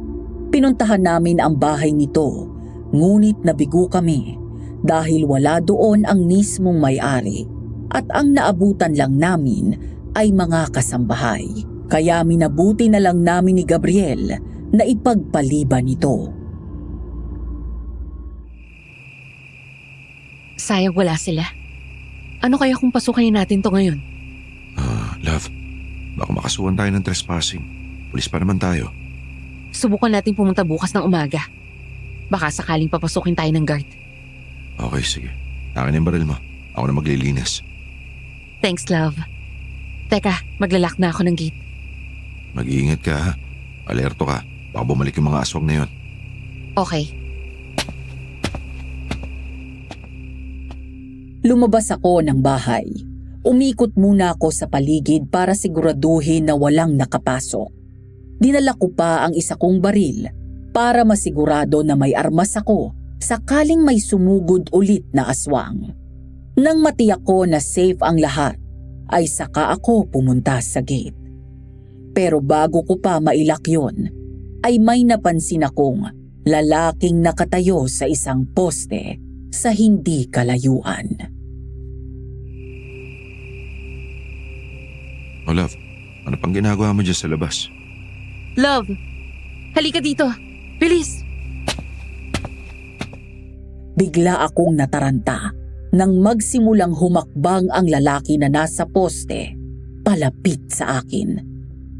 Pinuntahan namin ang bahay nito, ngunit nabigo kami dahil wala doon ang mismong may-ari at ang naabutan lang namin ay mga kasambahay. Kaya minabuti na lang namin ni Gabriel na ipagpaliban ito. Sayang wala sila. Ano kaya kung pasukin natin to ngayon? Love, baka makasuhan tayo ng trespassing. Pulis pa naman tayo. Subukan natin pumunta bukas ng umaga. Baka sakaling papasukin tayo ng guard. Okay, sige. Akin yung baril mo. Ako na maglilinis. Thanks, love. Teka, maglalak na ako ng gate. Mag-iingat ka ha. Alerto ka. Baka bumalik yung mga aswang na yon. Okay. Lumabas ako ng bahay. Umikot muna ako sa paligid para siguraduhin na walang nakapasok. Dinala ko pa ang isa kong baril para masigurado na may armas ako sakaling may sumugod ulit na aswang. Nang matiyak ko na safe ang lahat, ay saka ako pumunta sa gate. Pero bago ko pa mailak yon, ay may napansin akong lalaking nakatayo sa isang poste sa hindi kalayuan. Oh love, ano pang ginagawa mo dyan sa labas? Love, halika dito. Bilis! Bigla akong nataranta nang magsimulang humakbang ang lalaki na nasa poste palapit sa akin.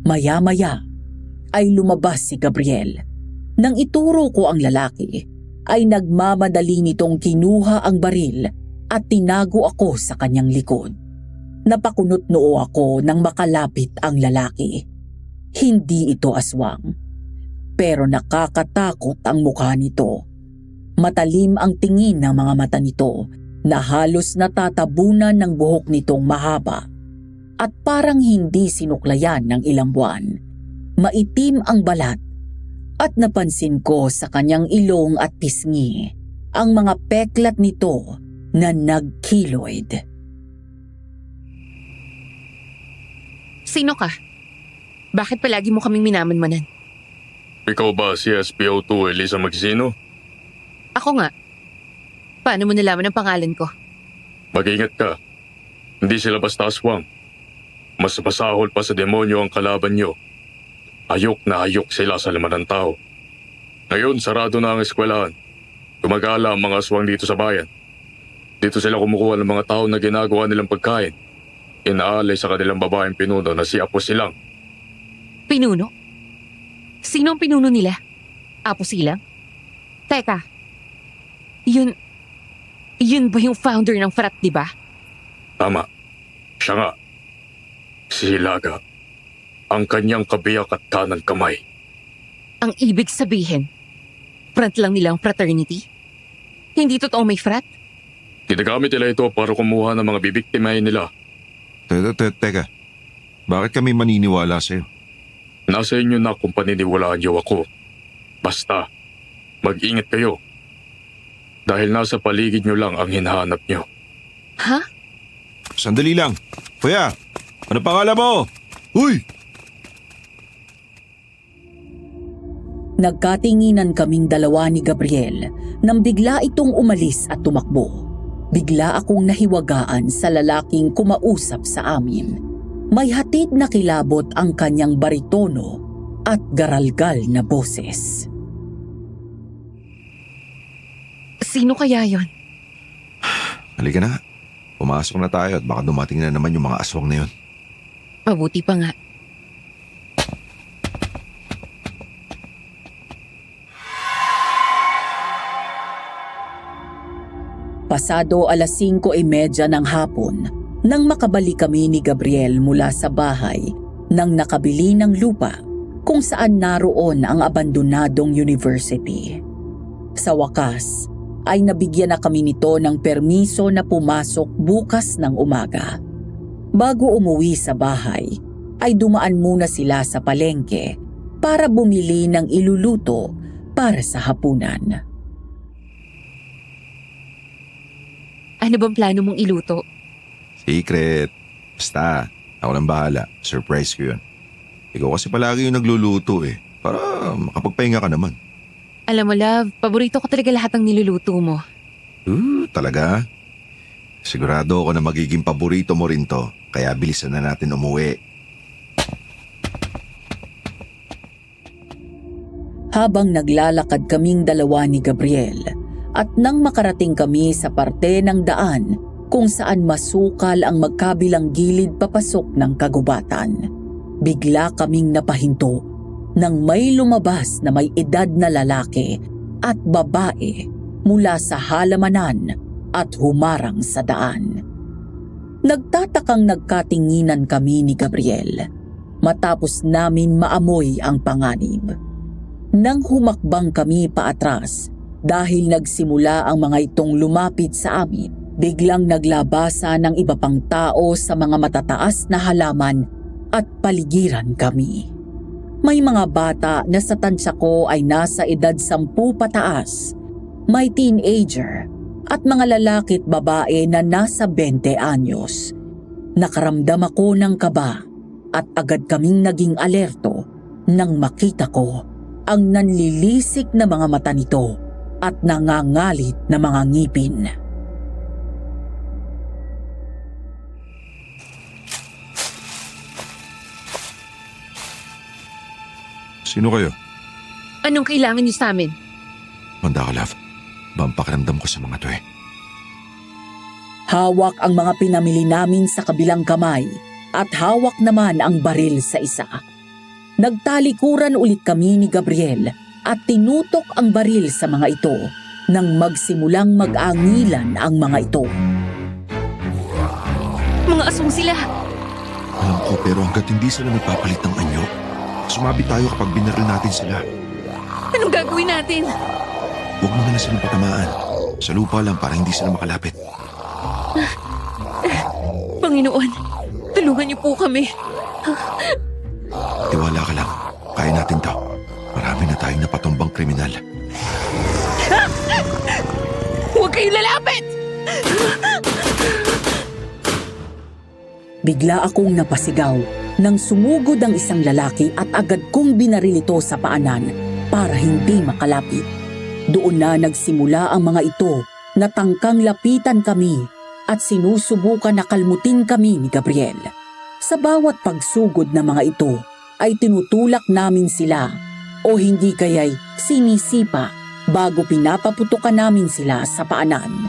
Maya-maya, ay lumabas si Gabriel. Nang ituro ko ang lalaki, ay nagmamadali nitong kinuha ang baril at tinago ako sa kanyang likod. Napakunot noo ako nang makalapit ang lalaki. Hindi ito aswang, pero nakakatakot ang mukha nito. Matalim ang tingin ng mga mata nito na halos natatabunan ng buhok nitong mahaba at parang hindi sinuklayan ng ilang buwan. Maitim ang balat at napansin ko sa kanyang ilong at pisngi ang mga peklat nito na nagkiloid. Sino ka? Bakit palagi mo kaming minamanmanan? Ikaw ba si SPO2 Elisa Magsino? Ako nga. Paano mo nalaman ang pangalan ko? Mag-ingat ka. Hindi sila basta aswang. Mas masahol pa sa demonyo ang kalaban nyo. Ayok na ayok sila sa laman ng tao. Ngayon, sarado na ang eskwelahan. Gumagala ang mga aswang dito sa bayan. Dito sila kumukuha ng mga tao na ginagawa nilang pagkain. Inaalay sa kanilang babaeng pinuno na si Apo Silang. Pinuno? Sino ang pinuno nila? Apo Silang? Teka. Yun ba yung founder ng frat, di ba? Tama. Siya nga. Si Hilaga. Ang kanyang kabiyak at kanang kamay. Ang ibig sabihin, front lang nila ang fraternity? Hindi totoo may frat? Ginagamit nila ito para kumuha ng mga bibiktimahin nila. Teka, bakit kami maniniwala sa'yo? Nasa inyo na kung paniniwalaan niyo ako. Basta, mag-ingat kayo. Dahil nasa paligid niyo lang ang hinahanap niyo. Ha? Sandali lang. Kuya, ano pangalan mo? Uy! Nagkatinginan kaming dalawa ni Gabriel nang bigla itong umalis at tumakbo. Bigla akong nahiwagaan sa lalaking kumausap sa amin. May hatid na kilabot ang kanyang baritono at garalgal na boses. Sino kaya yon? Halika na nga. Pumasok na tayo at baka dumating na naman yung mga aswang na yun. Mabuti pa nga. Pasado 5:30 ng hapon, nang makabalik kami ni Gabriel mula sa bahay nang nakabili ng lupa kung saan naroon ang abandonadong university. Sa wakas, ay nabigyan na kami nito ng permiso na pumasok bukas ng umaga. Bago umuwi sa bahay, ay dumaan muna sila sa palengke para bumili ng iluluto para sa hapunan. Ano bang plano mong iluto? Secret. Basta, ako lang bahala. Surprise ko yun. Ikaw kasi palagi yung nagluluto eh. Para makapagpahinga ka naman. Alam mo, love, paborito ko talaga lahat ng niluluto mo. Talaga? Sigurado ako na magiging paborito mo rin to. Kaya bilisan na natin umuwi. Habang naglalakad kaming dalawa ni Gabriel at nang makarating kami sa parte ng daan kung saan masukal ang magkabilang gilid papasok ng kagubatan, bigla kaming napahinto nang may lumabas na may edad na lalaki at babae mula sa halamanan at humarang sa daan. Nagtatakang nagkatinginan kami ni Gabriel matapos namin maamoy ang panganib. Nang humakbang kami paatras dahil nagsimula ang mga itong lumapit sa amin, biglang naglabasa ng iba pang tao sa mga matataas na halaman at paligiran kami. May mga bata na sa tansya ko ay nasa edad 10 pataas, may teenager at mga lalaki at babae na nasa 20 anyos. Nakaramdam ako ng kaba at agad kaming naging alerto nang makita ko ang nanlilisik na mga mata nito at nangangalit na mga ngipin. Sino kayo? Anong kailangan niyo sa amin? Manda ka, love. Pakiramdam ko sa mga to eh. Hawak ang mga pinamili namin sa kabilang kamay at hawak naman ang baril sa isa. Nagtalikuran ulit kami ni Gabriel at tinutok ang baril sa mga ito nang magsimulang mag-angilan ang mga ito. Mga aswang sila. Alam ko, pero hanggat hindi sila nagpapalit ng anyo, sumabi tayo kapag binaril natin sila. Anong gagawin natin? Huwag mo na lang silang patamaan. Sa lupa lang para hindi sila makalapit. Panginoon, tulungan niyo po kami. Tiwala ka lang. Kaya natin to. Marami na tayong napatumbang kriminal. Huwag kayong lalapit! Bigla akong napasigaw nang sumugod ang isang lalaki at agad kong binaril ito sa paanan para hindi makalapit. Doon na nagsimula ang mga ito na tangkang lapitan kami at sinusubukan na kalmutin kami ni Gabriel. Sa bawat pagsugod ng mga ito ay tinutulak namin sila o hindi kaya'y sinisipa bago pinapaputukan namin sila sa paanan.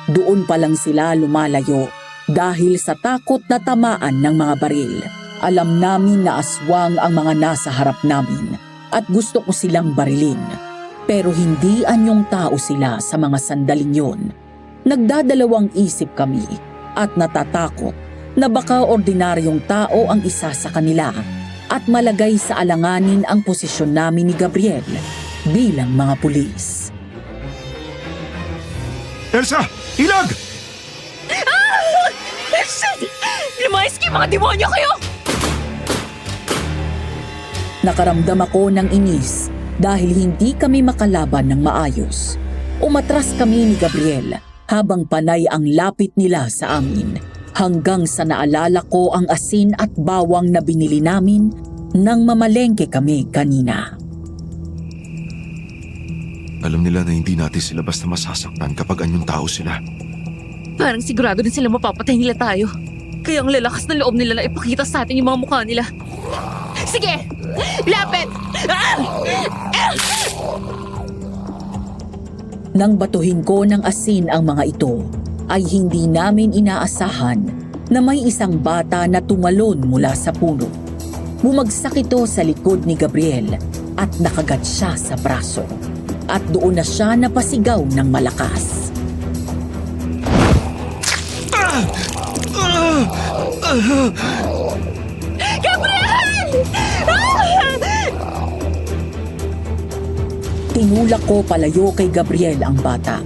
Doon pa lang sila lumalayo dahil sa takot na tamaan ng mga baril. Alam namin na aswang ang mga nasa harap namin at gusto ko silang barilin. Pero hindi anyong tao sila sa mga sandaling yon. Nagdadalawang isip kami at natatakot na baka ordinaryong tao ang isa sa kanila at malagay sa alanganin ang posisyon namin ni Gabriel bilang mga pulis. Elsa! Ilag! Lumayas kayo mga demonyo kayo! Nakaramdam ako ng inis dahil hindi kami makalaban ng maayos. Umatras kami ni Gabriel habang panay ang lapit nila sa amin hanggang sa naalala ko ang asin at bawang na binili namin nang mamalengke kami kanina. Alam nila na hindi natin sila basta masasaktan kapag anyong tao sila. Parang sigurado din sila mapapatay nila tayo. Kaya ang lalakas ng loob nila na ipakita sa atin yung mga mukha nila. Sige! Lapit! Nang batuhin ko ng asin ang mga ito, ay hindi namin inaasahan na may isang bata na tumalon mula sa puno. Bumagsak ito sa likod ni Gabriel at nakagat siya sa braso. At doon na siya napasigaw ng malakas. Tinulak ko palayo kay Gabriel ang bata.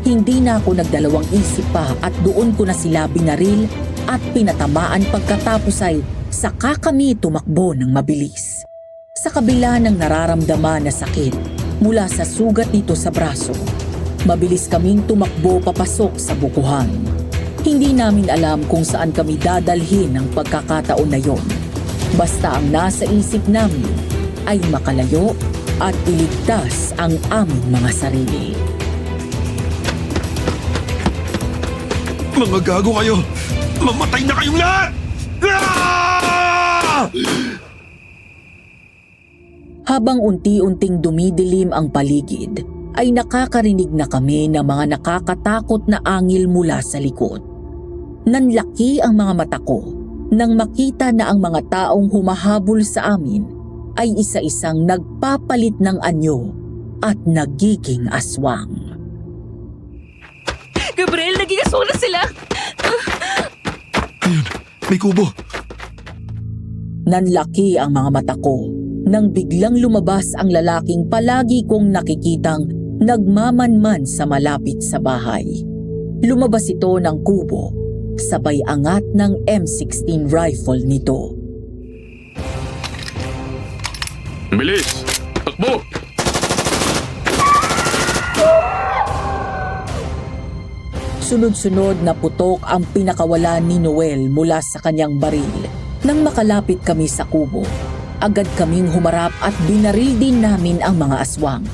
Hindi na ako nagdalawang isip pa at doon ko na sila binaril at pinatamaan pagkatapos ay saka kami tumakbo ng mabilis. Sa kabila ng nararamdaman na sakit mula sa sugat nito sa braso, mabilis kaming tumakbo papasok sa bukuhan. Hindi namin alam kung saan kami dadalhin ng pagkakataon na yon. Basta ang nasa isip namin ay makalayo at iligtas ang aming mga sarili. Mga gago kayo! Mamatay na kayong lahat! Ah! Habang unti-unting dumidilim ang paligid, ay nakakarinig na kami ng mga nakakatakot na angil mula sa likod. Nanlaki ang mga mata ko nang makita na ang mga taong humahabol sa amin ay isa-isang nagpapalit ng anyo at nagiging aswang. Gabriel, naging aswang na sila! Ayun, may kubo. Nanlaki ang mga mata ko nang biglang lumabas ang lalaking palagi kong nakikitang nagmamanman sa malapit sa bahay. Lumabas ito ng kubo, sabay angat ng M16 rifle nito. Bilis! Takbo! Sunod-sunod na putok ang pinakawalan ni Noel mula sa kanyang baril. Nang makalapit kami sa kubo, agad kaming humarap at binaril din namin ang mga aswang.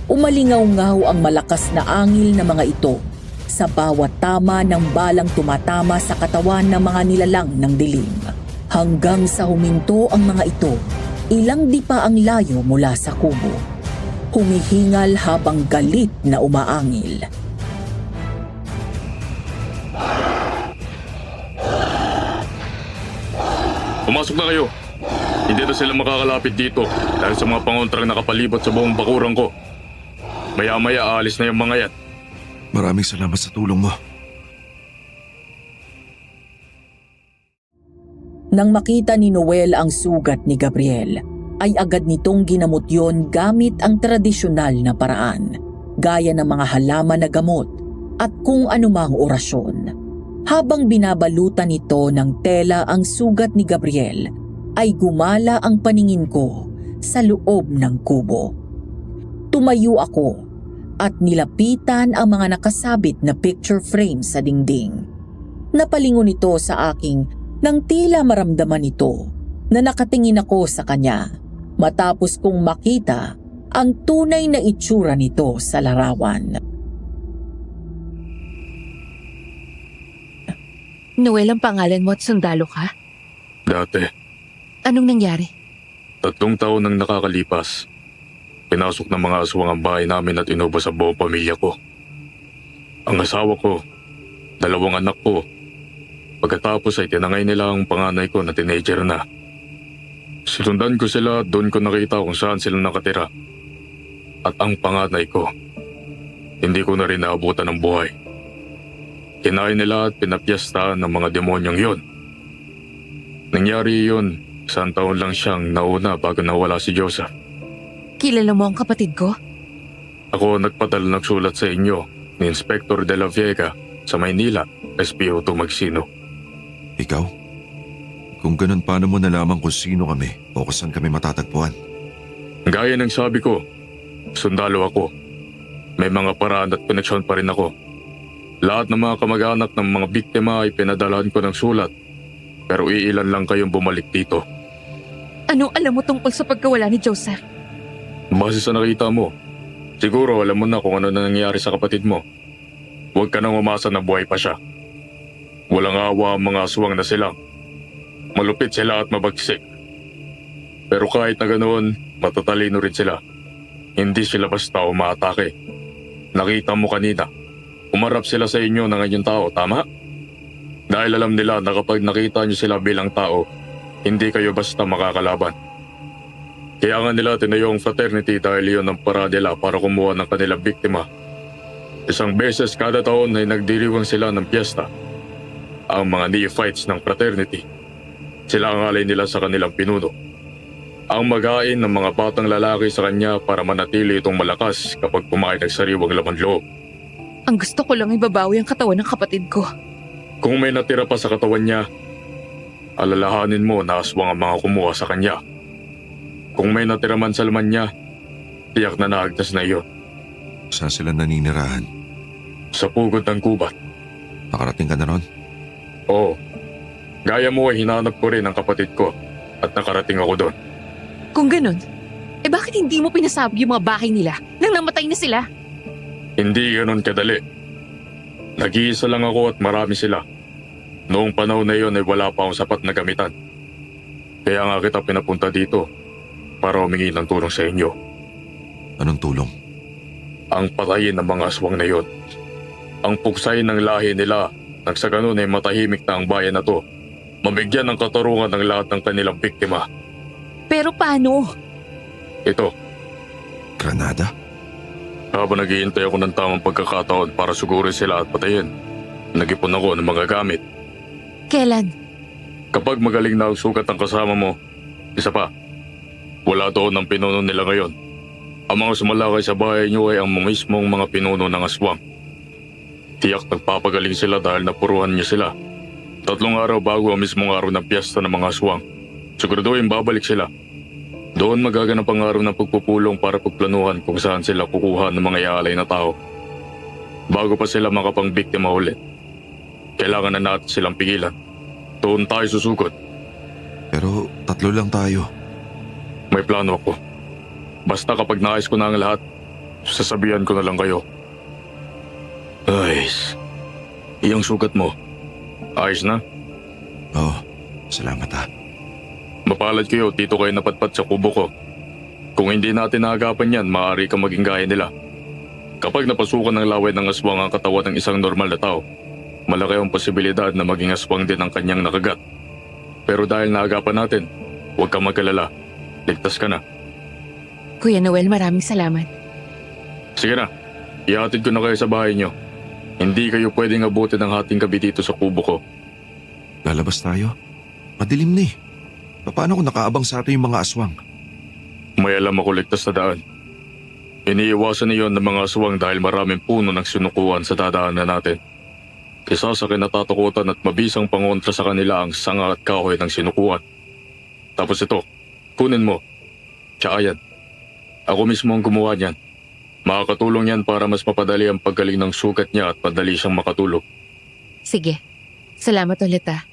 Umalingaw-ngaw ang malakas na angil ng mga ito sa bawat tama ng balang tumatama sa katawan ng mga nilalang ng dilim. Hanggang sa huminto ang mga ito, ilang di pa ang layo mula sa kubo. Humihingal habang galit na umaangil. Pumasok na kayo. Hindi na sila makakalapit dito dahil sa mga pangontrang nakapalibot sa buong bakuran ko. Maya-maya aalis na yung mga yan. Maraming salamat sa tulong mo. Nang makita ni Noel ang sugat ni Gabriel, ay agad nitong ginamot yon gamit ang tradisyonal na paraan, gaya ng mga halaman na gamot at kung anumang orasyon. Habang binabalutan nito ng tela ang sugat ni Gabriel, ay gumala ang paningin ko sa loob ng kubo. Tumayo ako at nilapitan ang mga nakasabit na picture frame sa dingding. Napalingon ito sa aking nang tila maramdaman ito na nakatingin ako sa kanya matapos kong makita ang tunay na itsura nito sa larawan. Noel ang pangalan mo at sundalo ka? Dati, Anong nangyari? 3 taon nang nakakalipas. Pinasok ng mga aswang ang bahay namin at inubos ang buong pamilya ko. Ang asawa ko, 2 anak ko. Pagkatapos ay tinangay nila ang panganay ko na teenager na. Sinundan ko sila at doon ko nakita kung saan sila nakatira. At ang panganay ko, hindi ko na rin naabutan ng buhay. Kinain nila at pinapyastahan ng mga demonyong yon. Nangyari yun, 1 taon lang siyang nauna bago nawala si Joseph. Kilala mo ang kapatid ko? Ako nagpadala ng sulat sa inyo ni Inspector de la Vega sa Maynila, SPO Tumagsino. Ikaw? Kung ganun, paano mo nalaman kung sino kami o kung saan kami matatagpuan? Gaya ng sabi ko, sundalo ako. May mga paraan at koneksyon pa rin ako. Lahat ng mga kamag-anak ng mga biktima ay pinadalahan ko ng sulat. Pero iilan lang kayong bumalik dito. Anong alam mo tungkol sa pagkawala ni Joseph? Base sa nakita mo, siguro alam mo na kung ano na nangyari sa kapatid mo. Huwag ka nang umasa na buhay pa siya. Walang awa ang mga aswang na sila. Malupit sila at mabagsik. Pero kahit na ganoon, matatalino rin sila. Hindi sila basta umaatake. Nakita mo kanina, umarap sila sa inyo ng inyong tao, tama? Dahil alam nila na kapag nakita niyo sila bilang tao, hindi kayo basta makakalaban. Kaya nga nila tinayo ang fraternity dahil iyon ang paraan nila para kumuha ng kanilang biktima. 1 beses kada taon ay nagdiriwang sila ng piyesta. Ang mga neophytes ng fraternity, sila ang alay nila sa kanilang pinuno. Ang mag-ain ng mga batang lalaki sa kanya para manatili itong malakas kapag kumain ng sariwang laman loob. Ang gusto ko lang ibabawi ang katawan ng kapatid ko. Kung may natira pa sa katawan niya, alalahanin mo na aswang ang mga kumuha sa kanya. Kung may natira man sa laman niya, tiyak na naagtas na iyon. Saan sila naninirahan? Sa pugod ng gubat. Nakarating ka na ron? Oo. Gaya mo ay hinanap ko rin ang kapatid ko at nakarating ako doon. Kung ganun, bakit hindi mo pinasabi yung mga bahay nila nang namatay na sila? Hindi ganon kadali. Nag-iisa lang ako at marami sila. Noong panahon na iyon ay wala pa akong sapat na gamitan. Kaya nga kita pinapunta dito para humingi ng tulong sa inyo. Anong tulong? Ang patayin ng mga aswang na iyon. Ang puksay ng lahi nila nang sa ganun ay matahimik na ang bayan na to. Mabigyan ng katarungan ng lahat ng kanilang biktima. Pero paano? Ito, Granada? habang naghihintay ako ng tamang pagkakataon para sugurin sila at patayin, nag-ipon ako ng mga gamit. Kailan? Kapag magaling na ang sugat ng kasama mo, isa pa, wala doon ang pinuno nila ngayon. Ang mga sumalakay sa bahay niyo ay ang mismong mga pinuno ng aswang. Tiyak nagpapagaling sila dahil napuruhan niyo sila. 3 araw bago ang mismong araw ng piyesta ng mga aswang. Siguraduhin babalik sila. Doon magaganap ang araw ng pagpupulong para pagplanuhan kung saan sila kukuha ng mga iaalay na tao. Bago pa sila makapangbiktima ulit, kailangan na natin silang pigilan. Doon tayo susugod. Pero 3 lang tayo. May plano ako. Basta kapag naayos ko na ang lahat, sasabihan ko na lang kayo. Ayos. Iyong sugat mo, ayos na? Oh, salamat ha. Mapalad kayo, dito kayo napatpat sa kubo ko. Kung hindi natin naagapan yan, maaari kang maging gaya nila. Kapag napasukan ng laway ng aswang ang katawan ng isang normal na tao, malaki ang posibilidad na maging aswang din ang kanyang nakagat. Pero dahil naagapan natin, Huwag kang mag-alala. Ligtas ka na. Kuya Noel, maraming salamat. Sige na, ihatid ko na kayo sa bahay niyo. Hindi kayo pwedeng abutin ng hating gabi dito sa kubo ko. Lalabas tayo? Madilim na eh. Paano kung nakaabang sa atin yung mga aswang? May alam ako ligtas na daan. Iniiwasan niyon ng mga aswang dahil maraming puno ng sinukuan sa dadaanan natin. Isa sa kinatatakutan at mabisang pangontra sa kanila ang sanga at kahoy ng sinukuan. Tapos ito, kunin mo. Tsaka yan. Ako mismo ang gumawa niyan. Makakatulong yan para mas mapadali ang paggaling ng sugat niya at madali siyang makatulog. Sige. Salamat ulit ah.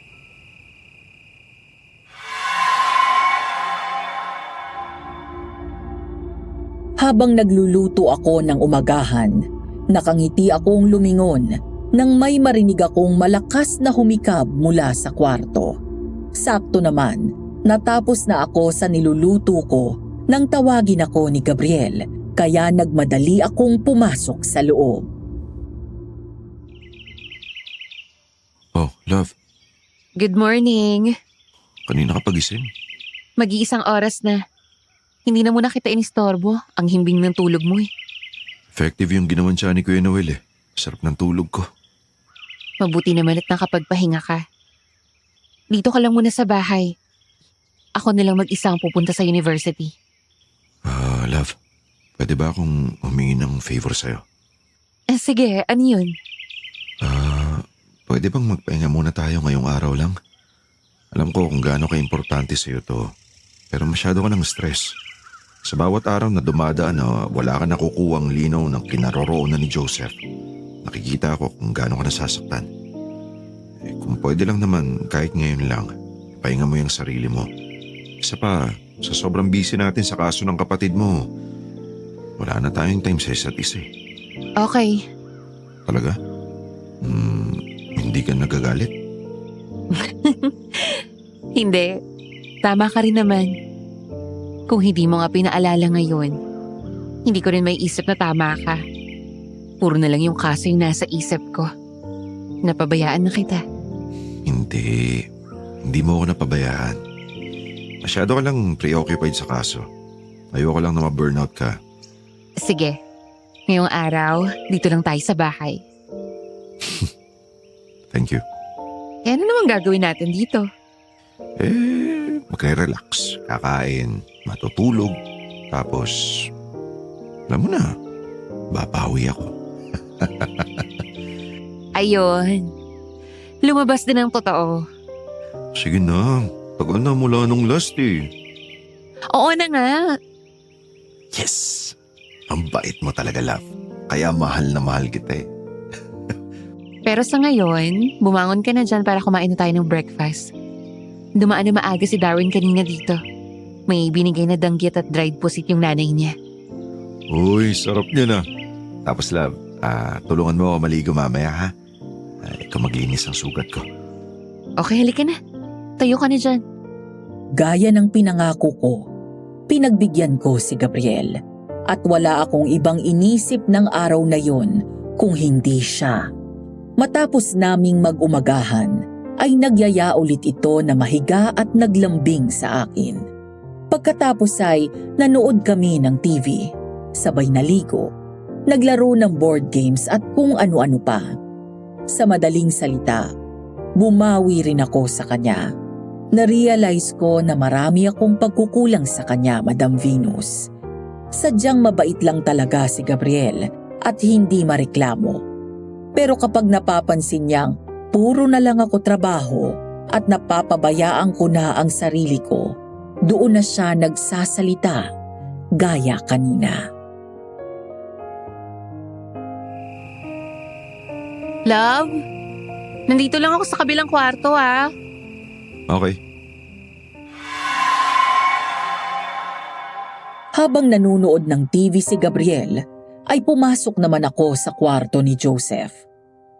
Habang nagluluto ako ng umagahan, nakangiti akong lumingon nang may marinig akong malakas na humikab mula sa kwarto. Sakto naman, natapos na ako sa niluluto ko nang tawagin ako ni Gabriel, kaya nagmadali akong pumasok sa loob. Oh, love. Good morning. Kanina ka pagising? Mag-iisang oras na. Hindi na muna kita inistorbo. Ang himbing ng tulog mo eh. Effective yung ginawan siya ni Kuya Noel eh. Sarap ng tulog ko. Mabuti naman at nakapagpahinga ka. Dito ka lang muna sa bahay. Ako na lang mag-isa ang pupunta sa university. Love. Pwede ba akong humingi ng favor sa'yo? Sige, ano yun? Pwede bang magpahinga muna tayo ngayong araw lang? Alam ko kung gaano ka-importante sa'yo to. Pero masyado ka ng stress. Sa bawat araw na dumadaan na wala ka nakukuhang linaw ng kinaroroonan ni Joseph, nakikita ko kung gaano ka nasasaktan. Kung pwede lang naman, kahit ngayon lang, pahinga mo yung sarili mo. Isa pa, sa sobrang busy natin sa kaso ng kapatid mo, wala na tayong time sa isa't isa eh. Okay. Talaga? Hindi ka nagagalit? Hindi. Tama ka rin naman. Kung hindi mo nga pinaalala ngayon, hindi ko rin may isip na tama ka. Puro na lang yung kaso yung nasa isip ko. Napabayaan na kita. Hindi. Hindi mo ako napabayaan. Masyado ka lang preoccupied sa kaso. Ayoko lang na ma-burnout ka. Sige. Ngayong araw, dito lang tayo sa bahay. Thank you. Eh, ano naman gagawin natin dito? Magre-relax, kakain, matutulog, tapos, alam mo na, babawi ako. Ayun. Lumabas din ang totoo. Sige na, tagal na mula nung last eh. Oo na nga. Yes! Ang bait mo talaga, love. Kaya mahal na mahal kita eh. Pero sa ngayon, bumangon ka na dyan para kumain na tayo ng breakfast. Dumaan na maaga si Darwin kanina dito. May binigay na danggit at dried pusit yung nanay niya. Uy, sarap niya na. Tapos love, tulungan mo ako maligo mamaya ha. Ikaw maglinis ang sugat ko. Okay, halika na. Tayo ka na dyan. Gaya ng pinangako ko, pinagbigyan ko si Gabriel at wala akong ibang inisip ng araw na yon kung hindi siya. Matapos naming mag-umagahan, ay nagyaya ulit ito na mahiga at naglambing sa akin. Pagkatapos ay nanood kami ng TV, sabay naligo, naglaro ng board games at kung ano-ano pa. Sa madaling salita, bumawi rin ako sa kanya. Narealize ko na marami akong pagkukulang sa kanya, Madam Venus. Sadyang mabait lang talaga si Gabriel at hindi mareklamo. Pero kapag napapansin niyang puro na lang ako trabaho at napapabayaan ko na ang sarili ko, doon na siya nagsasalita, gaya kanina. Love, nandito lang ako sa kabilang kwarto ah. Okay. Habang nanunood ng TV si Gabriel, ay pumasok naman ako sa kwarto ni Joseph.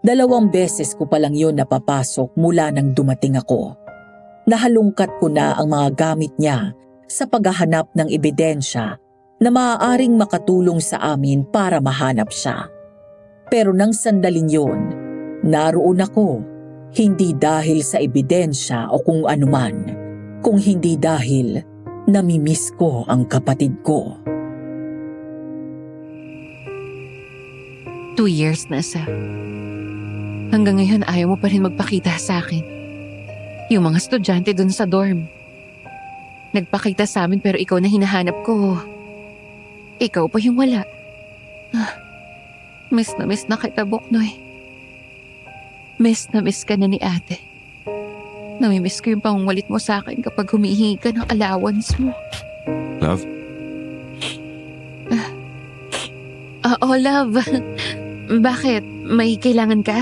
2 beses ko pa lang yun napapasok mula nang dumating ako. Nahalungkat ko na ang mga gamit niya sa paghahanap ng ebidensya na maaaring makatulong sa amin para mahanap siya. Pero nang sandaling yun, naroon ako, hindi dahil sa ebidensya o kung anuman, Kung hindi dahil namimiss ko ang kapatid ko. 2 years na, Sa. Hanggang ngayon ayaw mo pa rin magpakita sa akin. Yung mga estudyante dun sa dorm. Nagpakita sa amin pero ikaw na hinahanap ko. Ikaw pa yung wala. Miss na kita, Boknoy. Miss na miss ka na ni ate. Namimiss ko yung pangungalit mo sa akin kapag humihingi ka ng allowance mo. Love, Oo, love. Bakit? May kailangan ka?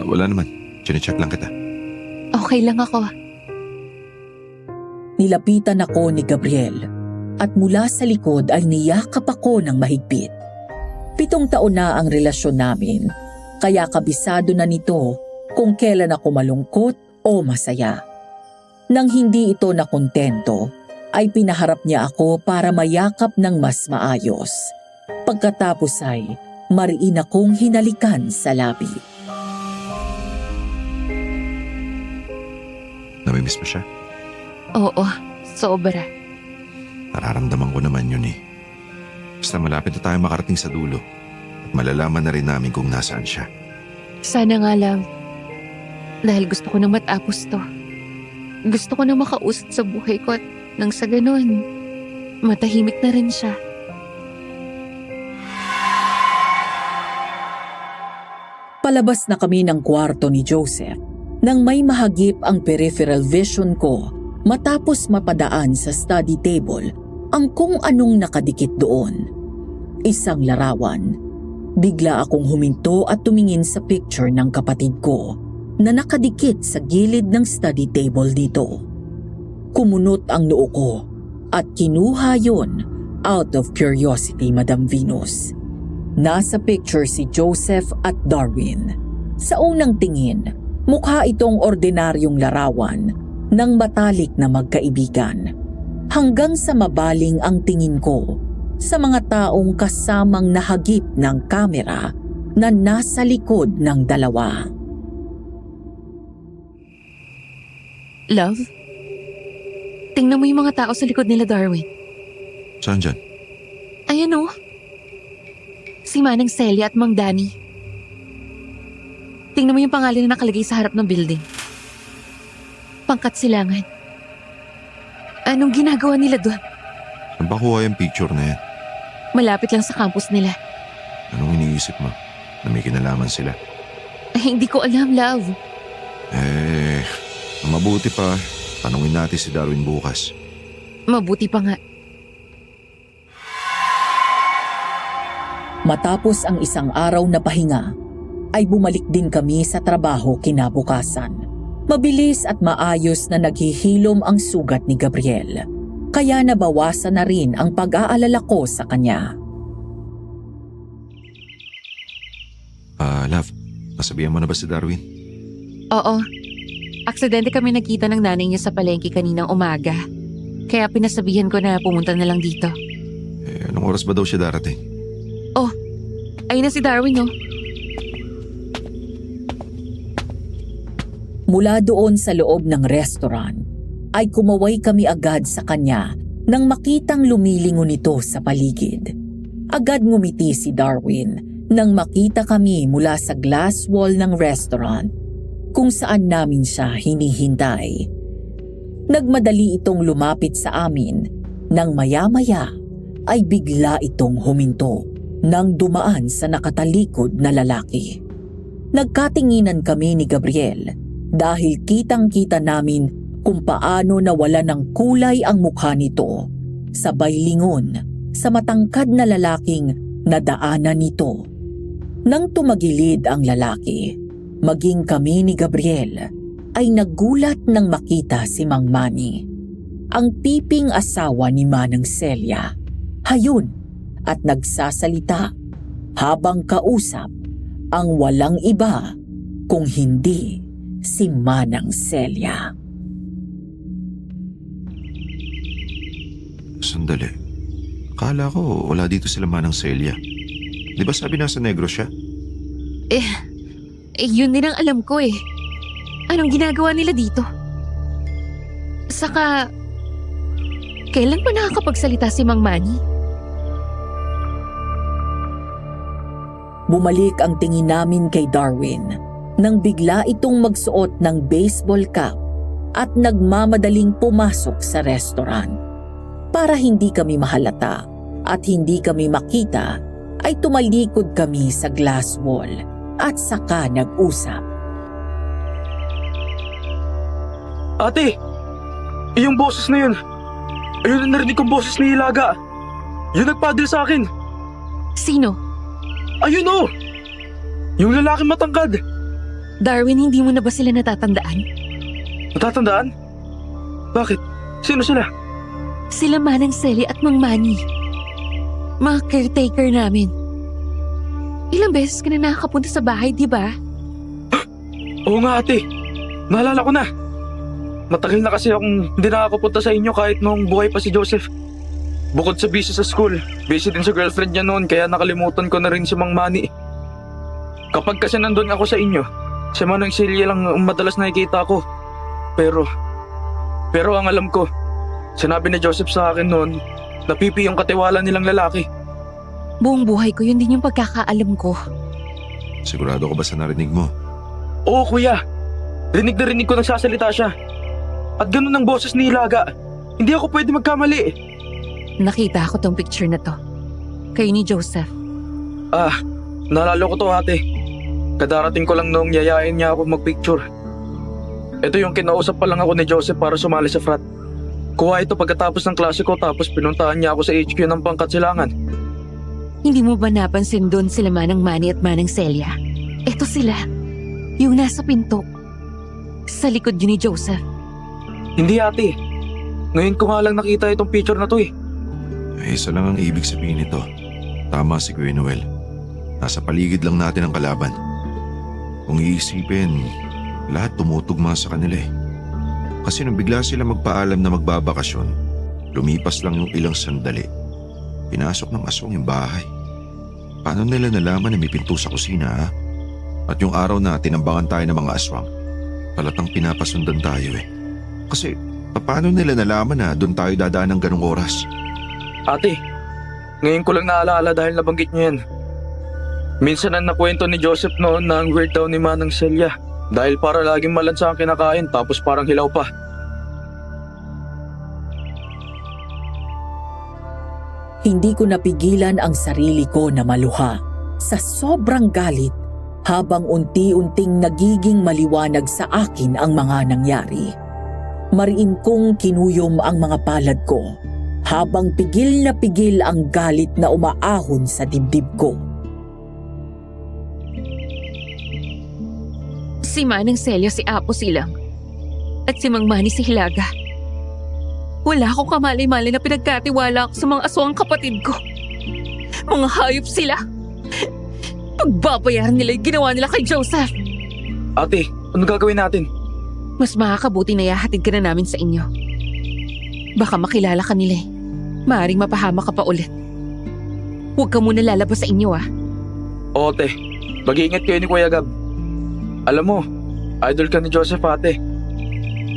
wala naman. Chine-check lang kita. Okay lang ako. Nilapitan ako ni Gabriel at mula sa likod ay niyakap ako ng mahigpit. 7 taon na ang relasyon namin, kaya kabisado na nito kung kailan ako malungkot o masaya. Nang hindi ito nakontento, ay pinaharap niya ako para mayakap ng mas maayos. Pagkatapos ay mariin akong hinalikan sa labi. Namimiss mo siya? Oo, sobra. Nararamdaman ko naman yun eh. Basta malapit na tayo makarating sa dulo at malalaman na rin namin kung nasaan siya. Sana nga lang. Dahil gusto ko nang matapos to. Gusto ko na makausad sa buhay ko at nang sa ganun, matahimik na rin siya. Palabas na kami ng kwarto ni Joseph nang may mahagip ang peripheral vision ko matapos mapadaan sa study table ang kung anong nakadikit doon. Isang larawan. Bigla akong huminto at tumingin sa picture ng kapatid ko na nakadikit sa gilid ng study table dito. Kumunot ang noo ko at kinuha yon out of curiosity, Madam Venus. Nasa picture si Joseph at Darwin. Sa unang tingin, mukha itong ordinaryong larawan ng matalik na magkaibigan. Hanggang sa mabaling ang tingin ko sa mga taong kasamang nahagip ng kamera na nasa likod ng dalawa. Love? Tingnan mo yung mga tao sa likod nila, Darwin. Saan dyan? Ayan o. Si Manang Celia at Mang Danny. Tingnan mo yung pangalan na nakalagay sa harap ng building. Pangkat Silangan. Anong ginagawa nila doon? Saan ba kuha yung picture na yan? Malapit lang sa campus nila. Anong iniisip mo? Na may kinalaman sila? Ay, hindi ko alam, love. Ang mabuti pa, tanungin natin si Darwin bukas. Mabuti pa nga. Matapos ang isang araw na pahinga, ay bumalik din kami sa trabaho kinabukasan. Mabilis at maayos na naghihilom ang sugat ni Gabriel, kaya nabawasan na rin ang pag-aalala ko sa kanya. Love, nasabihan mo na ba si Darwin? Oo. Aksidente kami nakita ng nanay niya sa palengke kaninang umaga. Kaya pinasabihan ko na pumunta na lang dito. Anong oras ba daw siya darating? Ayun na si Darwin, no? Mula doon sa loob ng restaurant, ay kumaway kami agad sa kanya nang makitang lumilingon ito sa paligid. Agad ngumiti si Darwin nang makita kami mula sa glass wall ng restaurant kung saan namin siya hinihintay. Nagmadali itong lumapit sa amin nang maya-maya ay bigla itong huminto nang dumaan sa nakatalikod na lalaki. Nagkatinginan kami ni Gabriel dahil kitang-kita namin kung paano nawala ng kulay ang mukha nito, sabay lingon sa matangkad na lalaking nadaanan nito. Nang tumagilid ang lalaki, maging kami ni Gabriel ay nagulat nang makita si Mang Manny, ang piping asawa ni Manang Celia. Hayun at nagsasalita habang kausap ang walang iba kung hindi si Manang Celia. Sandali. Akala ko wala dito sila Manang Celia. Di ba sabi nasa Negros siya? Yun din ang alam ko eh. Anong ginagawa nila dito? Saka, kailan pa nakakapagsalita si Mang Manny? Bumalik ang tingin namin kay Darwin nang bigla itong magsuot ng baseball cap at nagmamadaling pumasok sa restaurant. Para hindi kami mahalata at hindi kami makita, ay tumalikod kami sa glass wall at saka nag-usap. Ate! Yung boses na yun! Ayun ang narinig kong boses ni Hilaga! Yung nagpadil sa akin! Sino? Ayun oh! Yung lalaking matangkad! Darwin, hindi mo na ba sila natatandaan? Natatandaan? Bakit? Sino sila? Sila Manang Selly at Mang Manny. Mga caretaker namin. Ilang beses ka na nakakapunta sa bahay, di ba? Oo nga ate, naalala ko na. Matagal na kasi akong hindi nakakapunta sa inyo kahit noong buhay pa si Joseph. Bukod sa busy sa school, busy din sa girlfriend niya noon kaya nakalimutan ko na rin si Mang Manny. Kapag kasi nandun ako sa inyo, si Manang Celia lang ang madalas nakikita ko. Pero ang alam ko, sinabi ni Joseph sa akin noon, napipi yung katiwala nilang lalaki. Buong buhay ko, yun din yung pagkakaalam ko. Sigurado ka ba sa narinig mo? Oo kuya, rinig na rinig ko nagsasalita siya. At ganun ang boses ni Hilaga. Hindi ako pwede magkamali. Nakita ko tong picture na to. Kayo ni Joseph. Naalala ko to ate. Kadarating ko lang noong yayain niya ako magpicture. Ito yung kinausap pa lang ako ni Joseph para sumali sa frat. Kuha ito pagkatapos ng klase ko tapos pinuntahan niya ako sa HQ ng Pangkatsilangan. Hindi mo ba napansin doon sila Manang Manny at Manang Celia? Eto sila. Yung nasa pinto. Sa likod yun ni Joseph. Hindi ate. Ngayon ko nga lang nakita itong picture na to eh. Ay, isa lang ang ibig sabihin nito. Tama si Kuya Noel. Nasa paligid lang natin ang kalaban. Kung iisipin, lahat tumutugma sa kanila eh. Kasi nung bigla sila magpaalam na magbabakasyon, lumipas lang yung ilang sandali. Pinasok ng aswang yung bahay. Paano nila nalaman na may pinto sa kusina ha? At yung araw na tinambangan tayo ng mga aswang, palatang pinapasundan tayo eh. Kasi paano nila nalaman na doon tayo dadaan ng ganong oras? Ate, ngayon ko lang naalala dahil nabanggit niyo yan. Minsan ang nakwento ni Joseph noon na ang weird daw ni Manang Celia. Dahil para laging malansa ang kinakain tapos parang hilaw pa. Hindi ko napigilan ang sarili ko na maluha sa sobrang galit habang unti-unting nagiging maliwanag sa akin ang mga nangyari. Mariin kong kinuyom ang mga palad ko habang pigil na pigil ang galit na umaahon sa dibdib ko. Si Manang Celia, si Apo silang. At si Mang Manny si Hilaga. Wala akong kamali-mali na pinagkatiwala ako sa mga aswang kapatid ko. Mga hayop sila. Pagbabayaran nila yung ginawa nila kay Joseph. Ate, ano gagawin natin? Mas makakabuti na ihahatid ka na namin sa inyo. Baka makilala ka nila eh. Maaring mapahama ka pa ulit. Huwag ka muna lalabas sa inyo ah. Oo, te. Mag-iingat kayo ni Kuya Gab. Alam mo, idol ka ni Joseph ate.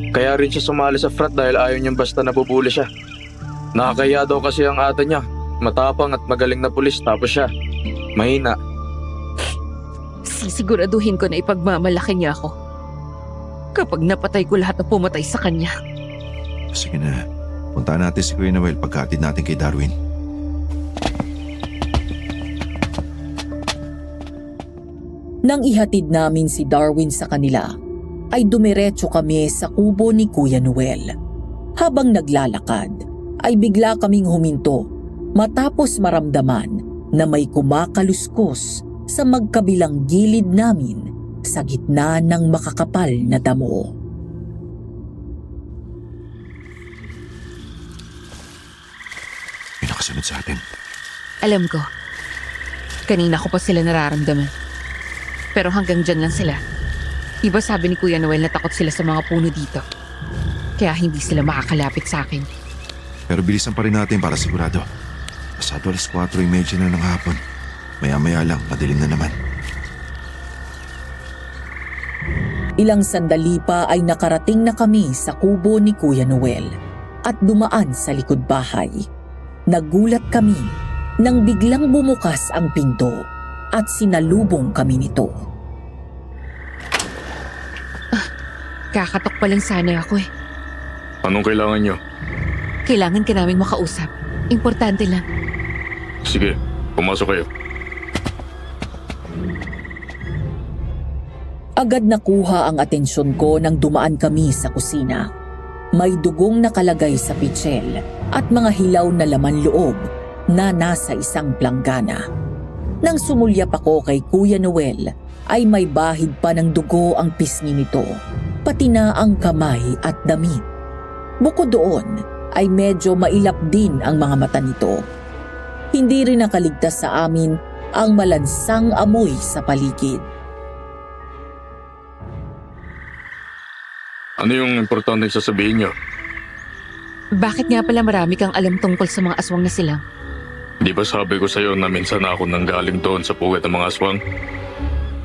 Kaya rin siya sumali sa frat dahil ayaw niyang basta nabubuli siya. Nakakahiya daw kasi ang ate niya. Matapang at magaling na pulis tapos siya mahina. Sisiguraduhin ko na ipagmamalaki niya ako. Kapag napatay ko lahat na pumatay sa kanya. Sige na, puntaan natin si Kuya Noel pagkatid natin kay Darwin. Nang ihatid namin si Darwin sa kanila, ay dumiretso kami sa kubo ni Kuya Noel. Habang naglalakad, ay bigla kaming huminto matapos maramdaman na may kumakaluskos sa magkabilang gilid namin sa gitna ng makakapal na damo. May nakasunod sa atin. Alam ko. Kanina ko pa sila nararamdaman. Pero hanggang dyan lang sila. Iba sabi ni Kuya Noel na takot sila sa mga puno dito. Kaya hindi sila makakalapit sa akin. Pero bilisan pa rin natin para sigurado. Pasado 4:30 na ng hapon. Maya-maya lang, madilim na naman. Ilang sandali pa ay nakarating na kami sa kubo ni Kuya Noel at dumaan sa likod bahay. Nagulat kami nang biglang bumukas ang pinto at sinalubong kami nito. Kakatok pa lang sana ako eh. Anong kailangan nyo? Kailangan ka namin makausap. Importante lang. Sige, pumasok kayo. Agad nakuha ang atensyon ko nang dumaan kami sa kusina. May dugong nakalagay sa pitsil at mga hilaw na laman loob na nasa isang planggana. Nang sumulyap ako kay Kuya Noel, ay may bahid pa ng dugo ang pisngi nito, pati na ang kamay at damit. Bukod doon, ay medyo mailap din ang mga mata nito. Hindi rin nakaligtas sa amin ang malansang amoy sa paligid. Ano yung importanteng sasabihin nyo? Bakit nga pala marami kang alam tungkol sa mga aswang na silang? Di ba sabi ko sa'yo na minsan ako nanggaling doon sa puwet ng mga aswang?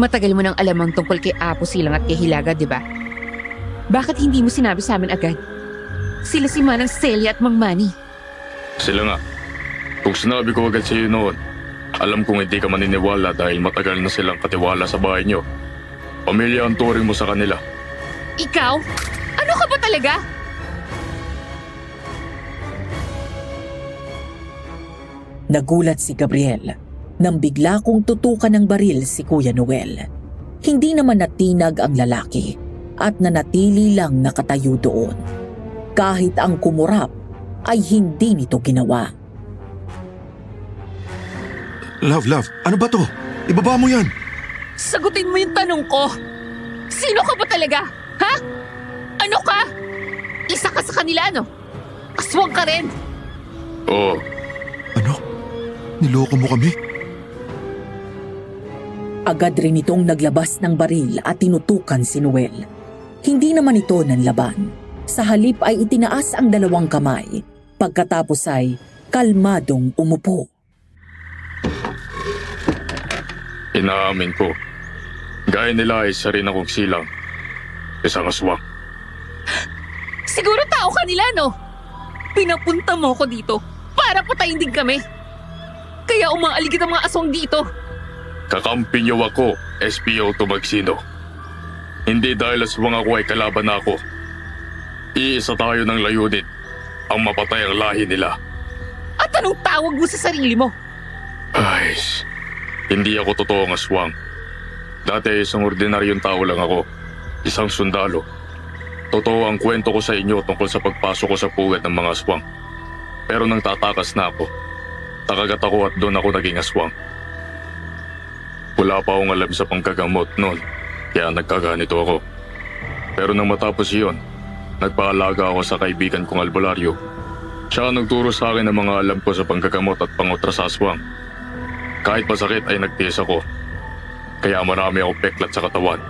Matagal mo nang alam ang tungkol kay Apo Silang at kay Hilaga, di ba? Bakit hindi mo sinabi sa amin agad? Sila si Manang Celia at Mang Manny. Sila nga. Kung sinabi ko agad sa'yo noon, alam kong hindi ka maniniwala dahil matagal na silang katiwala sa bahay nyo. Pamilya ang turing mo sa kanila. Ikaw? Ano ka ba talaga? Nagulat si Gabriel nang bigla kong tutukan ng baril si Kuya Noel. Hindi naman natinag ang lalaki at nanatili lang nakatayo doon. Kahit ang kumurap ay hindi nito ginawa. Love, ano ba to? Ibaba mo yan! Sagutin mo yung tanong ko. Sino ka ba talaga? Ha? Ano ka? Isa ka sa kanila, no? Aswang ka rin. Oo, Ano? Niloko mo kami? Agad rin itong naglabas ng baril at tinutukan si Noel. Hindi naman ito nanlaban. Sa halip ay itinaas ang dalawang kamay. Pagkatapos ay kalmadong umupo. inaamin ko. Gaya nila ay isa rin akong silang. Isang aswang. Siguro tao ka nila, no? Pinapunta mo ko dito para patayin din kami. Kaya umaaligid ang mga aswang dito. Kakampi niyo ako, SPO Tumagsino. Hindi dahil aswang ako ay kalaban na ako. Iisa tayo ng layunin, ang mapatay ang lahi nila. At anong tawag mo sa sarili mo? Ay, hindi ako totoong aswang. Dati isang ordinaryong tao lang ako. Isang sundalo. Totoo ang kwento ko sa inyo tungkol sa pagpasok ko sa puwet ng mga aswang. Pero nang tatakas na ako, takagat ako at doon ako naging aswang. Wala pa akong alam sa panggagamot noon, kaya nagkaganito ako. Pero nang matapos iyon, nagpaalaga ako sa kaibigan kong albularyo. Siya ang nagturo sa akin ng mga alam ko sa panggagamot at pangutra sa aswang. Kahit masakit ay nagtiis ako, kaya marami akong peklat sa katawan.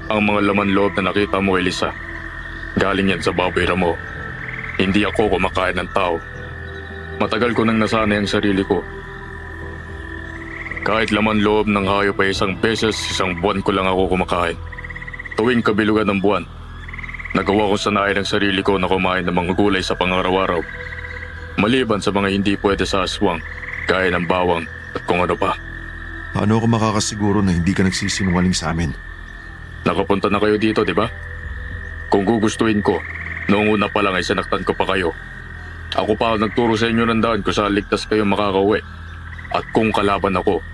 Ang mga laman loob na nakita mo, Elisa, galing yan sa baboy ramo. Hindi ako kumakain ng tao. Matagal ko nang nasanay ang sarili ko. Kahit laman loob ng hayop ay isang beses, isang buwan ko lang ako kumakain. Tuwing kabilugan ng buwan, nagawa ko sanayan ng sarili ko na kumain ng mga gulay sa pangaraw-araw. Maliban sa mga hindi pwede sa aswang, gaya ng bawang at kung ano pa. Paano ako makakasiguro na hindi ka nagsisinungaling sa amin? Nakapunta na kayo dito, di ba? Kung gugustuhin ko, noong una pa lang ay sinaktan ko pa kayo. Ako pa ang nagturo sa inyo ng daan kung saan ligtas kayo makakauwi. At kung kalaban ako,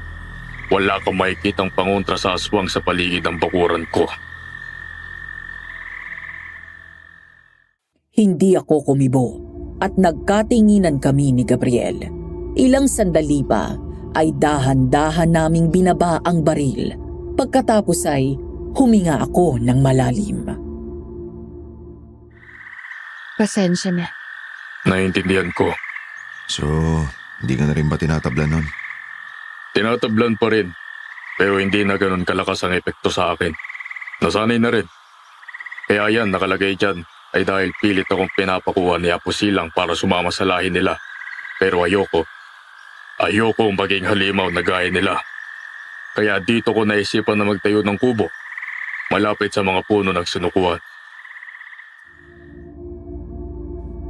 wala kang makikitang pangontra sa aswang sa paligid ng bakuran ko. Hindi ako kumibo at nagkatinginan kami ni Gabriel. Ilang sandali pa ay dahan-dahan naming binaba ang baril. Pagkatapos ay huminga ako ng malalim. Pasensya na. Naiintindihan ko. So, hindi ka na rin ba tinatablan nun? Tinatablan pa rin, pero hindi na ganun kalakas ang epekto sa akin. Nasanay na rin. Kaya yan, nakalagay dyan, ay dahil pilit akong pinapakuha ni Apo Silang para sumama sa lahi nila. Pero ayoko. Ayoko maging halimaw na gaya nila. Kaya dito ko naisipan na magtayo ng kubo. malapit sa mga puno ng sinukuan.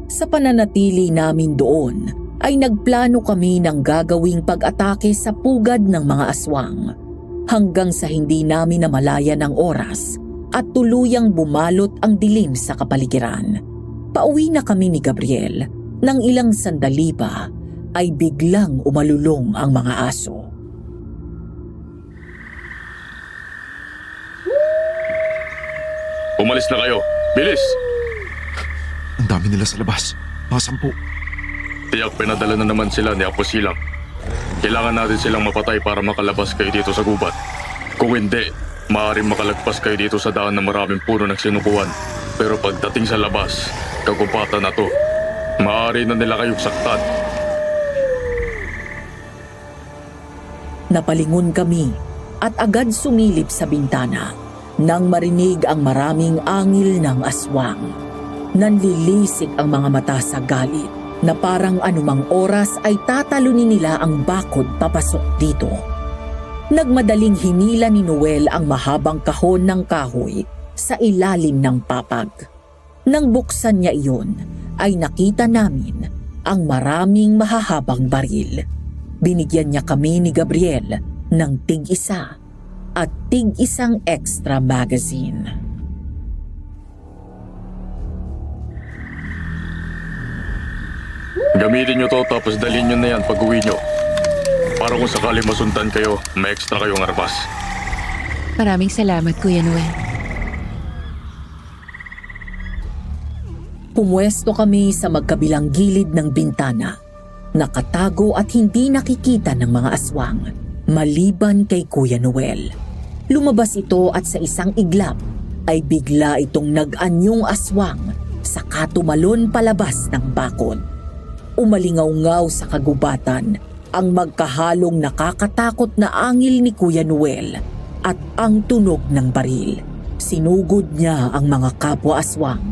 Sa pananatili namin doon, ay nagplano kami ng gagawing pag-atake sa pugad ng mga aswang. Hanggang sa hindi namin namalayan ng oras at tuluyang bumalot ang dilim sa kapaligiran. Pauwi na kami ni Gabriel. Nang ilang sandali pa, ay biglang umalulong ang mga aso. Umalis na kayo. Bilis! Ang dami nila sa labas. Mga 10. Tiyak pinadala na naman sila ni Apo Silang. Kailangan natin silang mapatay para makalabas kayo dito sa gubat. Kung hindi, maaaring makalagpas kayo dito sa daan na maraming puno ng sinukuan. Pero pagdating sa labas, kagubatan na to. Maaari na nila kayong saktan. Napalingon kami at agad sumilip sa bintana nang marinig ang maraming angil ng aswang. Nanlilisik ang mga mata sa galit na parang anumang oras ay tatalunin nila ang bakod papasok dito. Nagmadaling hinila ni Noel ang mahabang kahon ng kahoy sa ilalim ng papag. Nang buksan niya iyon, ay nakita namin ang maraming mahahabang baril. Binigyan niya kami ni Gabriel ng tig-isa at tig-isang extra magazine. Gamitin nyo to tapos dalhin nyo na yan pag uwi nyo. Para kung sakali masundan kayo, may extra kayong armas. Maraming salamat, Kuya Noel. Pumwesto kami sa magkabilang gilid ng bintana. Nakatago at hindi nakikita ng mga aswang, maliban kay Kuya Noel. Lumabas ito at sa isang iglap ay bigla itong nag-anyong aswang sa katumalon palabas ng bakod. Umalingaw-ngaw sa kagubatan ang magkahalong nakakatakot na angil ni Kuya Noel at ang tunog ng baril. Sinugod niya ang mga kapwa-aswang.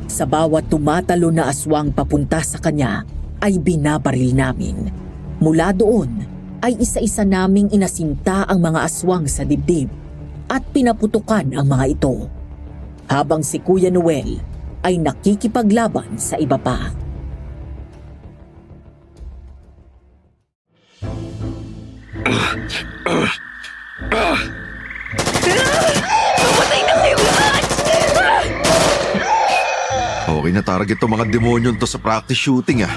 Sa bawat tumatalo na aswang papunta sa kanya ay binabaril namin. Mula doon ay isa-isa naming inasinta ang mga aswang sa dibdib at pinaputukan ang mga ito. Habang si Kuya Noel ay nakikipaglaban sa iba pa. Okay na target to mga demonyon to sa practice shooting ah.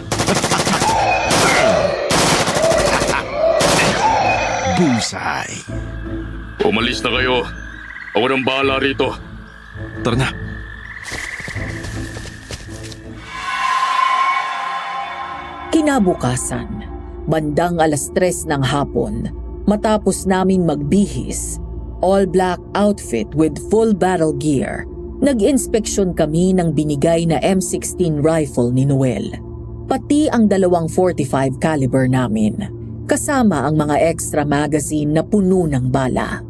Bullseye. Umalis na kayo. Ako nang bahala rito. Tara na. Kinabukasan, bandang 3:00 ng hapon, matapos namin magbihis, all-black outfit with full battle gear, nag-inspeksyon kami ng binigay na M16 rifle ni Noel, pati ang 245 caliber namin, kasama ang mga extra magazine na puno ng bala.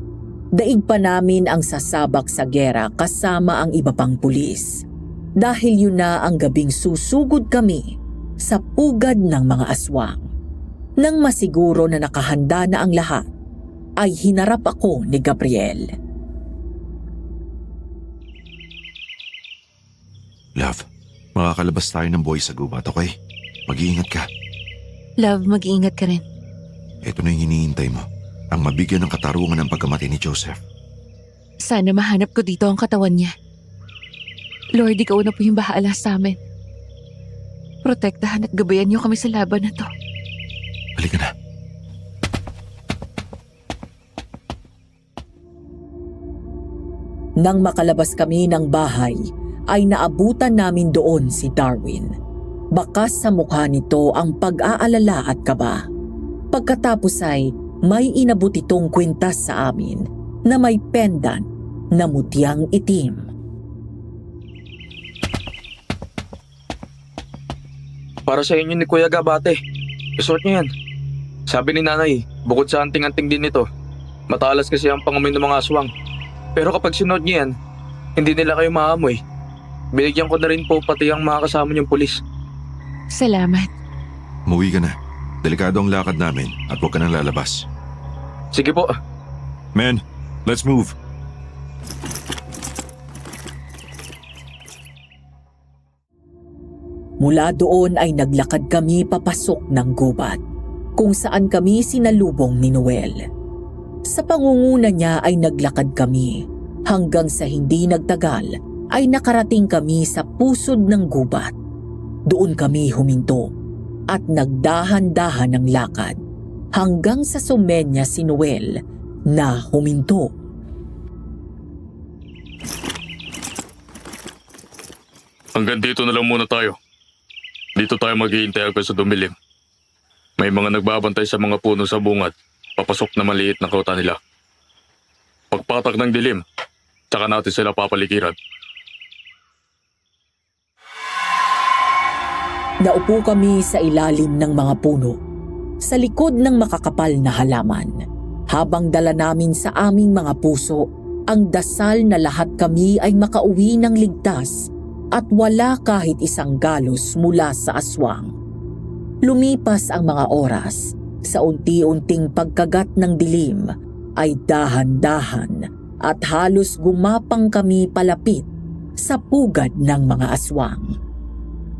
Daig pa namin ang sasabak sa gera kasama ang iba pang pulis. Dahil yun na ang gabing susugod kami sa pugad ng mga aswang. Nang masiguro na nakahanda na ang lahat, ay hinarap ako ni Gabriel. Love, makakalabas tayo ng boys sa gubat, okay? Mag-iingat ka. Love, mag-iingat ka rin. Ito na yung hinihintay mo. Ang mabigyan ng katarungan ng pagkamatay ni Joseph. Sana mahanap ko dito ang katawan niya. Lord, ikaw na po yung bahala sa amin. Protektahan at gabayan niyo kami sa laban na to. Halika na. Nang makalabas kami ng bahay, ay naabutan namin doon si Darwin. Bakas sa mukha nito ang pag-aalala at kaba. Pagkatapos ay may inabot itong kwintas sa amin na may pendant na mutyang itim. Para sa inyo ni Kuya Gabate. Isuot niyo yan. Sabi ni nanay, bukod sa anting-anting din ito, matalas kasi ang pangamoy ng mga aswang. Pero kapag sinuot niyo yan, hindi nila kayo maamoy. Binigyan ko na rin po pati ang mga kasama niyong pulis. Salamat. Umuwi ka na. Delikado ang lakad namin at huwag ka nang lalabas. Sige po. Men, let's move. Mula doon ay naglakad kami papasok ng gubat, kung saan kami sinalubong ni Noel. Sa pangunguna niya ay naglakad kami hanggang sa hindi nagtagal ay nakarating kami sa pusod ng gubat. Doon kami huminto at nagdahan-dahan ng lakad hanggang sa sumenya si Noel na huminto. Hanggang dito na lang muna tayo. Dito tayo maghihintay hanggang sa dumilim. May mga nagbabantay sa mga puno sa bungad, papasok na maliit na kota nila. Pagpatak ng dilim, tsaka natin sila papalikiran. Naupo kami sa ilalim ng mga puno, sa likod ng makakapal na halaman, habang dala namin sa aming mga puso ang dasal na lahat kami ay makauwi ng ligtas at wala kahit isang galos mula sa aswang. Lumipas ang mga oras, sa unti-unting pagkagat ng dilim ay dahan-dahan at halos gumapang kami palapit sa pugad ng mga aswang.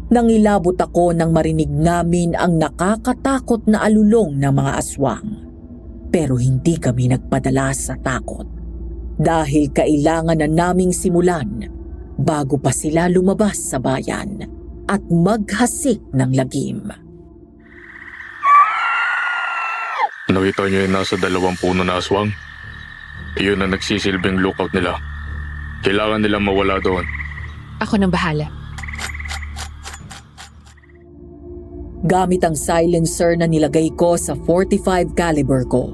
Nangilabot ako nang marinig namin ang nakakatakot na alulong ng mga aswang. Pero hindi kami nagpadala sa takot dahil kailangan na naming simulan bago pa sila lumabas sa bayan at maghasik ng lagim. Nakita niyo yung nasa 2 puno na aswang? Iyon ang nagsisilbing lookout nila. Kailangan nilang mawala doon. Ako nang bahala. Gamit ang silencer na nilagay ko sa .45 caliber ko,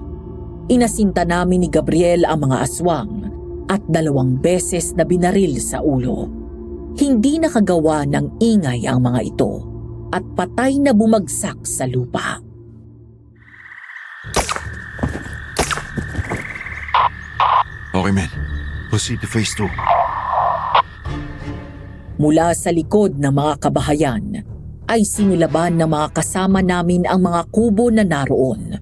inasinta namin ni Gabriel ang mga aswang at 2 beses na binaril sa ulo. Hindi nakagawa ng ingay ang mga ito at patay na bumagsak sa lupa. Okay, men. Proceed to phase 2. Mula sa likod ng mga kabahayan, ay sinilaban ng mga kasama namin ang mga kubo na naroon.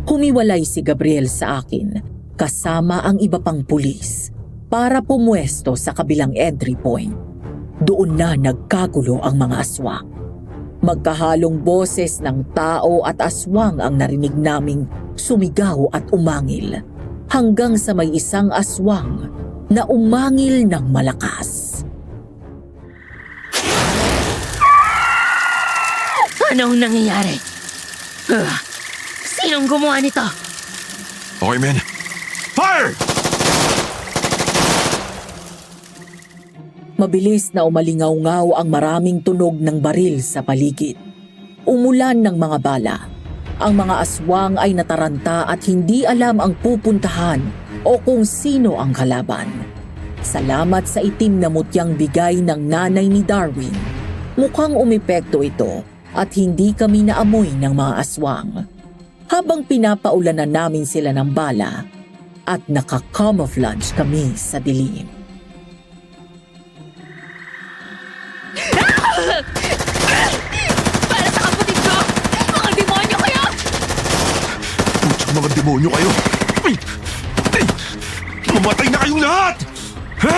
Humiwalay si Gabriel sa akin, kasama ang iba pang pulis, para pumuesto sa kabilang entry point. Doon na nagkagulo ang mga aswang. Magkahalong boses ng tao at aswang ang narinig naming sumigaw at umangil, hanggang sa may isang aswang na umangil ng malakas. Anong nangyayari? Sinong gumawa nito? Okay, men. Fire! Mabilis na umalingaw-ngaw ang maraming tunog ng baril sa paligid. Umulan ng mga bala. Ang mga aswang ay nataranta at hindi alam ang pupuntahan o kung sino ang kalaban. Salamat sa itim na mutyang bigay ng nanay ni Darwin. Mukhang umepekto ito at hindi kami naamoy ng mga aswang. Habang pinapaulanan namin sila ng bala at nakacamouflage kami sa dilim. Para sa kapatid ko! Mga demonyo kayo! Putsang mga demonyo kayo! Ay! Ay! Mamatay na kayong lahat! Ha!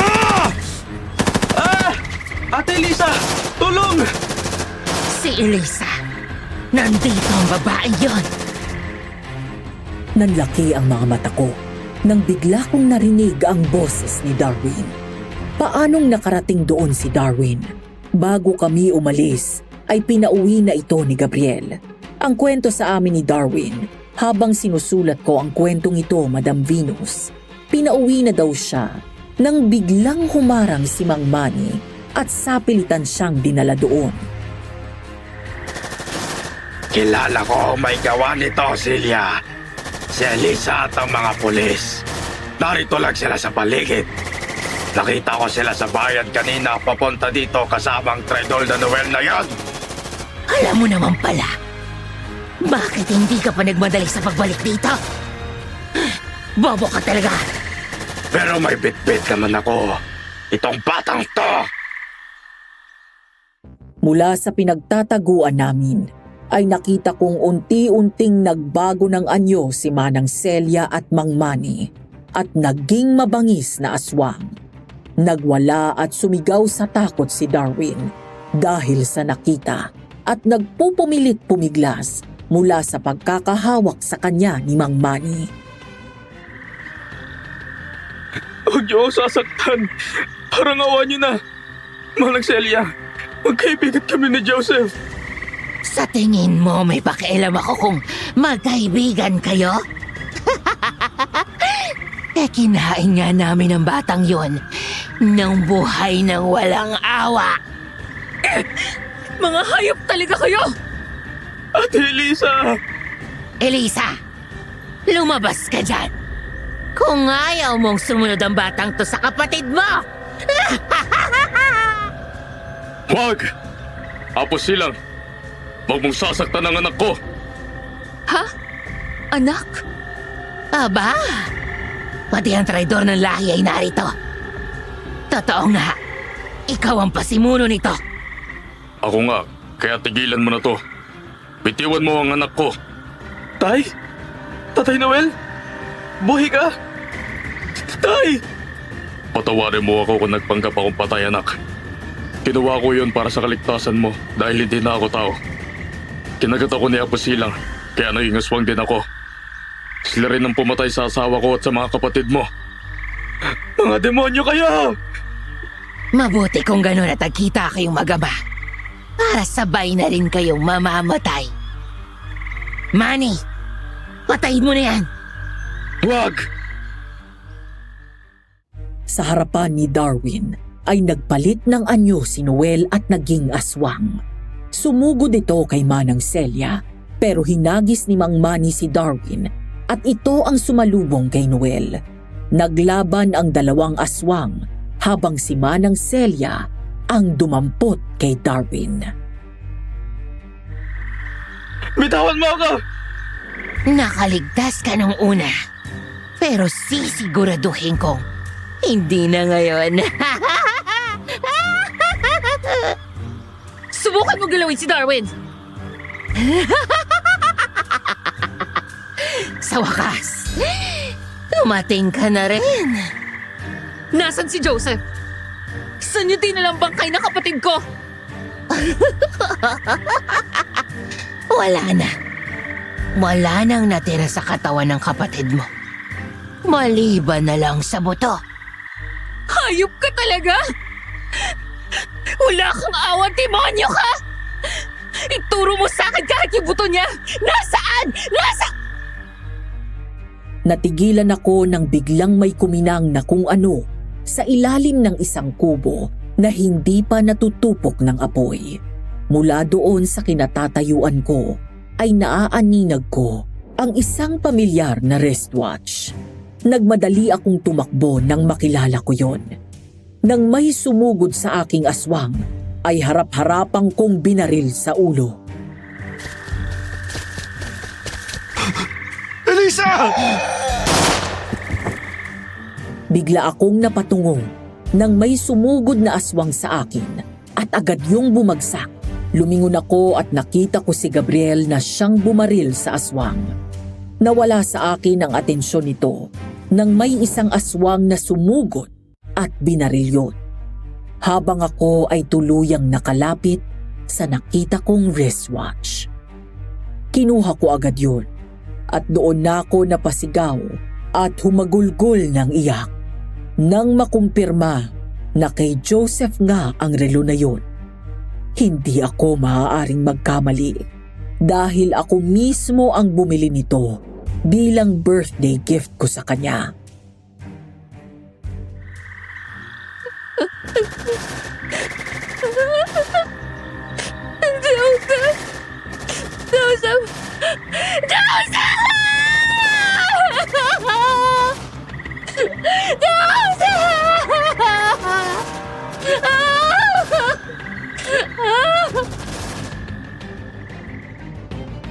Ate Lisa! Tulong! Si Elisa. Nandito ang babaeng yon. Nanlaki ang mga mata ko nang bigla kong narinig ang boses ni Darwin. Paanong nakarating doon si Darwin? Bago kami umalis, ay pinauwi na ito ni Gabriel. Ang kwento sa amin ni Darwin, habang sinusulat ko ang kwentong ito, Madam Venus, pinauwi na daw siya nang biglang humarang si Mang Manny at sapilitan siyang dinala doon. Kilala ko ang may gawa nito, Celia. Si Elisa at ang mga pulis. Narito lang sila sa paligid. Nakita ko sila sa bayan kanina papunta dito kasama ang Tredol na Noel na yan. Alam mo naman pala. Bakit hindi ka pa nagmadali sa pagbalik dito? Bobo ka talaga. Pero may bit-bit naman ako. Itong batang to. Mula sa pinagtataguan namin, ay nakita kong unti-unting nagbago ng anyo si Manang Celia at Mang Manny at naging mabangis na aswang. Nagwala at sumigaw sa takot si Darwin dahil sa nakita at nagpupumilit pumiglas mula sa pagkakahawak sa kanya ni Mang Manny. Huwag niyo ako sasaktan. Parang awa niyo na. Manang Celia, magkaibigan kami ni Joseph. Sa tingin mo may pakialam ako kung magkaibigan kayo? Kinain nga namin ang batang yon ng buhay ng walang awa. Mga hayop talaga kayo! Ate Elisa! Elisa, lumabas ka dyan. Kung ayaw mong sumunod ang batang to sa kapatid mo. Wag! Apo silang! Huwag mong sasaktan ang anak ko! Ha? Anak? Aba, pati ang traidor ng lahi ay narito. Totoo nga, ikaw ang pasimuno nito. Ako nga, kaya tigilan mo na to. Bitiwan mo ang anak ko. Tay? Tatay Noel? Buhay ka? Tay! Patawarin mo ako kung nagpanggap akong patay, anak. Ginawa ko yun para sa kaligtasan mo dahil hindi na ako tao. Kinagat ako ni Apo Silang, kaya naging aswang din ako. Sila rin ang pumatay sa asawa ko at sa mga kapatid mo. Mga demonyo kayo! Mabuti kung gano'n at nagkita kayong magama. Para sabay na rin kayong mamamatay. Manny, patayin mo na yan. Wag! Sa harapan ni Darwin ay nagpalit ng anyo si Noel at naging aswang. Sumugod ito kay Manang Celia pero hinagis ni Mang Manny si Darwin at ito ang sumalubong kay Noel. Naglaban ang dalawang aswang habang si Manang Celia ang dumampot kay Darwin. Bitawan mo ako! Nakaligtas ka nung una. Pero sisiguraduhin kong hindi na ngayon. Subukan mo galawin si Darwin! Sa wakas, dumating ka na rin. Nasaan si Joseph? Saan yung tinalang bangkay ng kapatid ko? Wala na. Wala nang natira sa katawan ng kapatid mo. Maliban na lang sa buto. Hayop ka talaga! Wala kang awa, demonyo ka! Ituro mo sa akin kahit yung buto niya! Nasaan? Natigilan ako nang biglang may kuminang na kung ano sa ilalim ng isang kubo na hindi pa natutupok ng apoy. Mula doon sa kinatatayuan ko ay naaaninag ko ang isang pamilyar na wristwatch. Nagmadali akong tumakbo nang makilala ko yon. Nang may sumugod sa aking aswang, ay harap-harapang kong binaril sa ulo. Elisa! Bigla akong napatungo nang may sumugod na aswang sa akin at agad yung bumagsak. Lumingon ako at nakita ko si Gabriel na siyang bumaril sa aswang. Nawala sa akin ang atensyon nito nang may isang aswang na sumugod at binaril yun. Habang ako ay tuluyang nakalapit sa nakita kong wristwatch. Kinuha ko agad yun at doon na ako napasigaw at humagulgol ng iyak nang makumpirma na kay Joseph nga ang relo na yun. Hindi ako maaaring magkamali dahil ako mismo ang bumili nito bilang birthday gift ko sa kanya.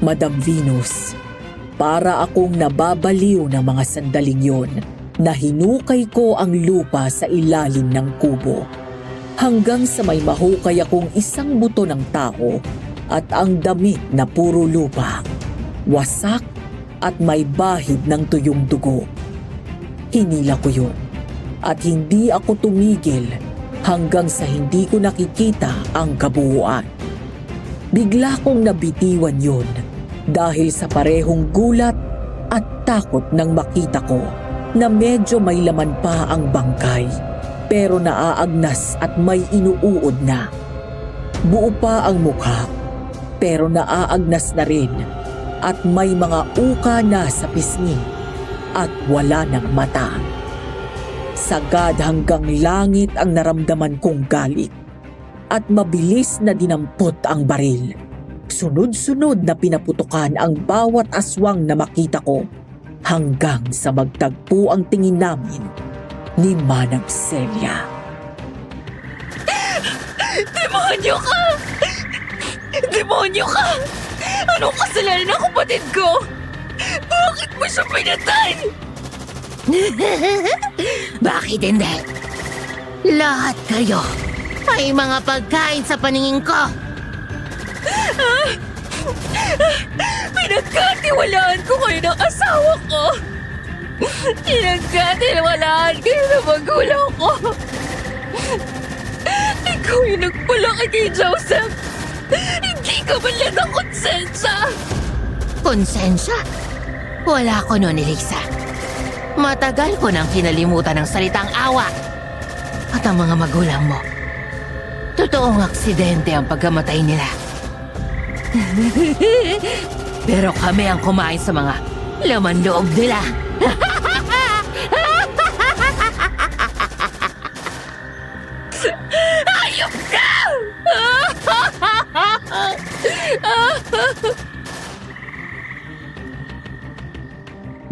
Madam Venus, para akong nababaliw ng mga sandaling yon na hinukay ko ang lupa sa ilalim ng kubo hanggang sa may mahukay akong isang buto ng tao at ang damit na puro lupa, wasak at may bahid ng tuyong dugo. Hinila ko yun at hindi ako tumigil hanggang sa hindi ko nakikita ang kabuuan. Bigla kong nabitiwan yun dahil sa parehong gulat at takot nang makita ko na medyo may laman pa ang bangkay pero naaagnas at may inuuod na. Buo pa ang mukha pero naaagnas na rin at may mga uka na sa pisngi at wala ng mata. Sagad hanggang langit ang naramdaman kong galit at mabilis na dinampot ang baril. Sunod-sunod na pinaputukan ang bawat aswang na makita ko hanggang sa magtagpo ang tingin namin ni Manang Celia. Demonyo ka! Demonyo ka! Anong kasalanan ng kapatid ko? Bakit mo siya pinatay? Bakit hindi? Lahat kayo ay mga pagkain sa paningin ko. Pinagkatiwalaan ko kayo ng asawa ko. Pinagkatiwalaan kayo ng magulang ko. Ikaw yung nagpalaki kay Joseph. Hindi ka man lang ng konsensya. Konsensya? Wala ko noon, Elisa. Matagal ko nang kinalimutan ang salitang awa. At ang mga magulang mo, totoong aksidente ang pagkamatay nila. Pero kami ang kumain sa mga laman loob nila. Hayop ka!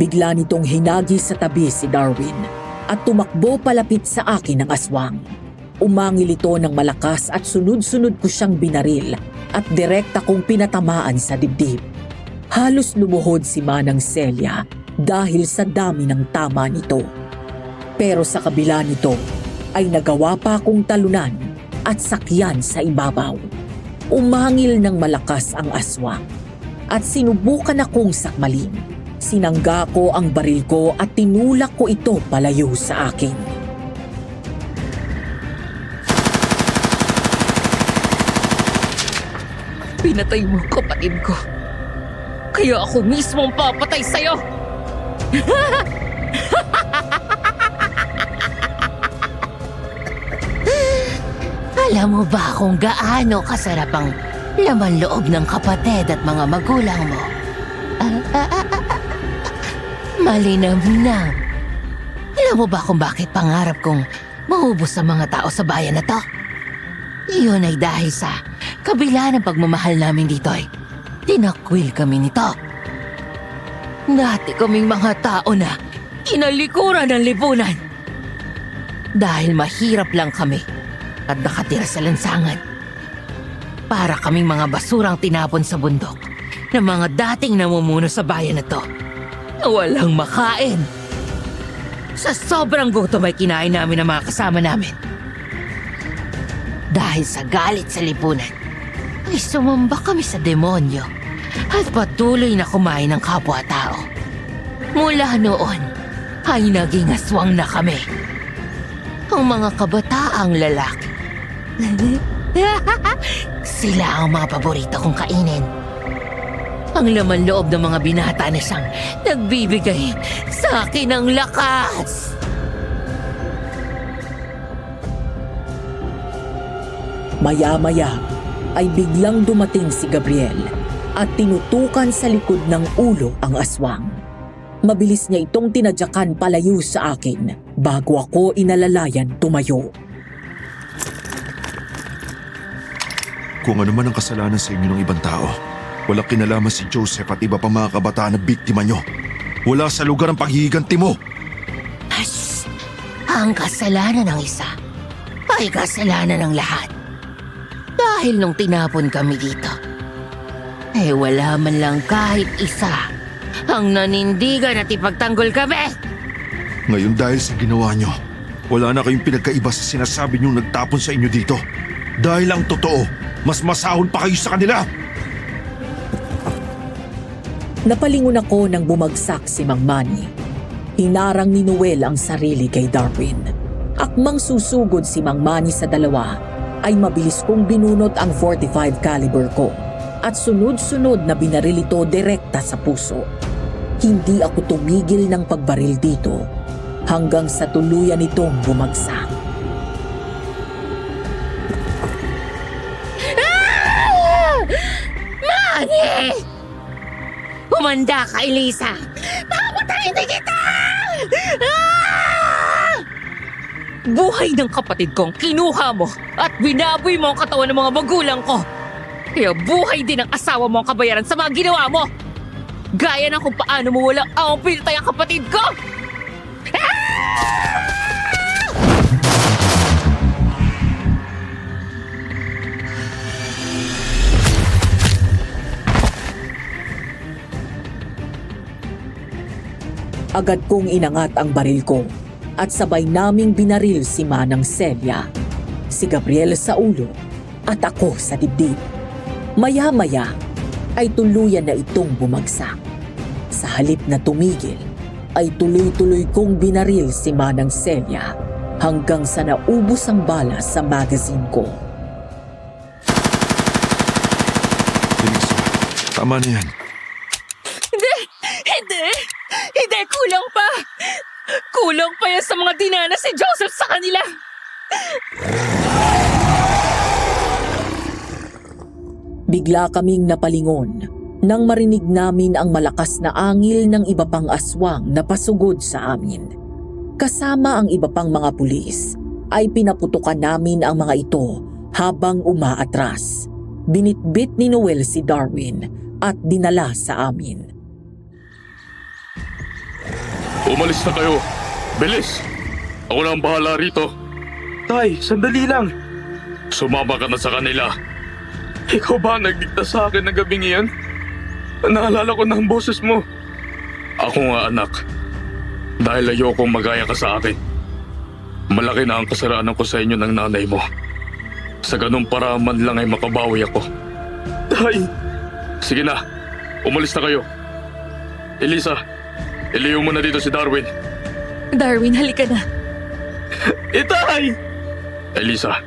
Bigla nitong hinagi sa tabi si Darwin at tumakbo palapit sa akin ng aswang. Umangil ito ng malakas at sunod-sunod ko siyang binaril at direkta kong pinatamaan sa dibdib. Halos lumuhod si Manang Celia dahil sa dami ng tama nito. Pero sa kabila nito ay nagawa pa akong talunan at sakyan sa ibabaw. Umangil ng malakas ang aswang at sinubukan akong sakmalin. Sinangga ko ang baril ko at tinulak ko ito palayo sa akin. Pinatay mo ang kapatid ko. Kaya ako mismo ang papatay sa'yo. Alam mo ba kung gaano kasarap ang laman loob ng kapatid at mga magulang mo? Malinamnam. Alam mo ba kung bakit pangarap kong maubos sa mga tao sa bayan na to? Iyon ay dahil sa kabila ng pagmamahal namin dito ay tinakwil kami nito. Dati kaming mga tao na inalikuran ng lipunan. Dahil mahirap lang kami at nakatira sa lansangan. Para kaming mga basurang tinapon sa bundok ng mga dating namumuno sa bayan na to. Walang makain. Sa sobrang gutom ay kinain namin ang mga kasama namin. Dahil sa galit sa lipunan, ay sumamba kami sa demonyo at patuloy na kumain ng kapwa-tao. Mula noon ay naging aswang na kami. Ang mga kabataang lalaki. Sila ang mga paborito kong kainin. Ang laman loob ng mga binata na siyang nagbibigay sa akin ng lakas. Maya-maya ay biglang dumating si Gabriel at tinutukan sa likod ng ulo ang aswang. Mabilis niya itong tinadyakan palayo sa akin bago ako inalalayan tumayo. Kung ano man ang kasalanan sa inyo ng ibang tao, walang kinalaman si Joseph at iba pang mga kabataan na biktima nyo. Wala sa lugar ang paghihiganti mo. As, ang kasalanan ng isa ay kasalanan ng lahat. Dahil nung tinapon kami dito, eh wala man lang kahit isa ang nanindigan at ipagtanggol kami. Ngayon dahil sa ginawa nyo, wala na kayong pinagkaiba sa sinasabi nyong nagtapon sa inyo dito. Dahil ang totoo, mas masahol pa kayo sa kanila. Napalingon ako nang bumagsak si Mang Manny. Hinarang ni Noel ang sarili kay Darwin. Akmang susugod si Mang Manny sa dalawa, ay mabilis kong binunot ang .45 caliber ko at sunod-sunod na binaril ito direkta sa puso. Hindi ako tumigil ng pagbaril dito hanggang sa tuluyan itong bumagsak. Manny! Humanda ka, Elisa! Papatayin na kita! Buhay ng kapatid kong kinuha mo at binaboy mo ang katawan ng mga magulang ko. Kaya buhay din ang asawa mo ang kabayaran sa mga ginawa mo. Gaya ng kung paano mo walang awang pinatay ang kapatid ko. Agad kong inangat ang baril ko at sabay naming binaril si Manang Celia, si Gabriel sa ulo at ako sa dibdib. Maya-maya ay tuluyan na itong bumagsak. Sa halip na tumigil ay tuloy-tuloy kong binaril si Manang Celia hanggang sa naubos ang bala sa magazine ko. Elisa, tama na yan. Hindi, kulang pa. Kulang pa yan sa mga dinana si Joseph sa kanila. Bigla kaming napalingon nang marinig namin ang malakas na angil ng iba pang aswang na pasugod sa amin. Kasama ang iba pang mga pulis ay pinaputukan namin ang mga ito habang umaatras. Binitbit ni Noel si Darwin at dinala sa amin. Umalis na kayo. Bilis! Ako na ang bahala rito. Tay, sandali lang. Sumama ka na sa kanila. Ikaw ba ang nagdikta sa akin ng gabing iyan? Naalala ko na ang boses mo. Ako nga anak. Dahil ayokong magaya ka sa akin. Malaki na ang kasalanan ko sa inyo ng nanay mo. Sa ganung paraan man lang ay makabawi ako. Tay, Sige na, umalis na kayo. Elisa, iliyo mo na dito si Darwin. Darwin, halika na. itay! Elisa,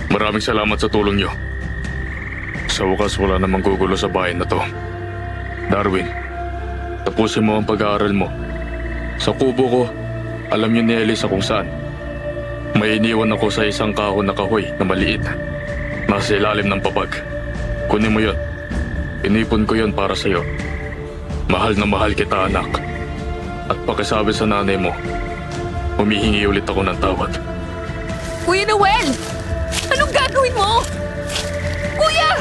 maraming salamat sa tulong niyo. Sa wakas wala namang gugulo sa bahay na to. Darwin, tapusin mo ang pag-aaral mo. Sa kubo ko, alam niyo ni Elisa kung saan. May iniwan ako sa isang kahon na kahoy na maliit. Nasa ilalim ng papag. Kunin mo yon. Inipon ko yon para sa'yo. Mahal na mahal kita, anak. At pakisabi sa nanay mo, humihingi ulit ako ng tawad. Kuya Noel! Anong gagawin mo? Kuya!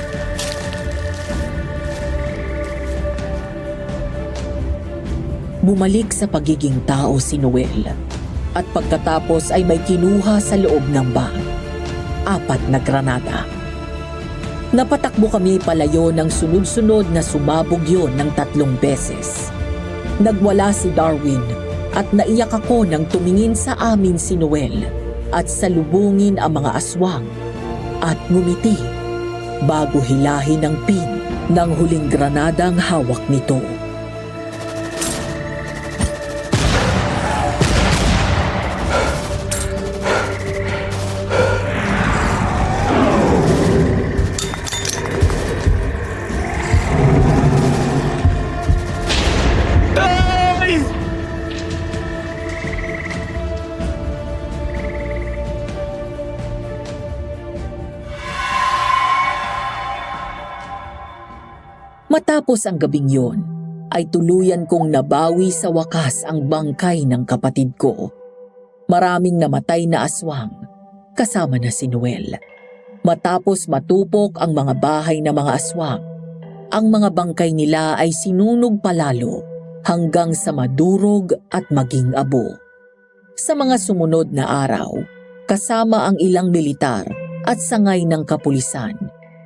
Bumalik sa pagiging tao si Noel at pagkatapos ay may kinuha sa loob ng bag. 4 na granada. Napatakbo kami palayo ng sunod-sunod na sumabog yon ng 3 beses. Nagwala si Darwin at naiyak ako nang tumingin sa amin si Noel at salubungin ang mga aswang at ngumiti bago hilahin ang pin ng huling granadang hawak nito. Matapos ang gabing yon, ay tuluyan kong nabawi sa wakas ang bangkay ng kapatid ko. Maraming namatay na aswang, kasama na si Noel. Matapos matupok ang mga bahay ng mga aswang, ang mga bangkay nila ay sinunog palalo hanggang sa madurog at maging abo. Sa mga sumunod na araw, kasama ang ilang militar at sangay ng kapulisan,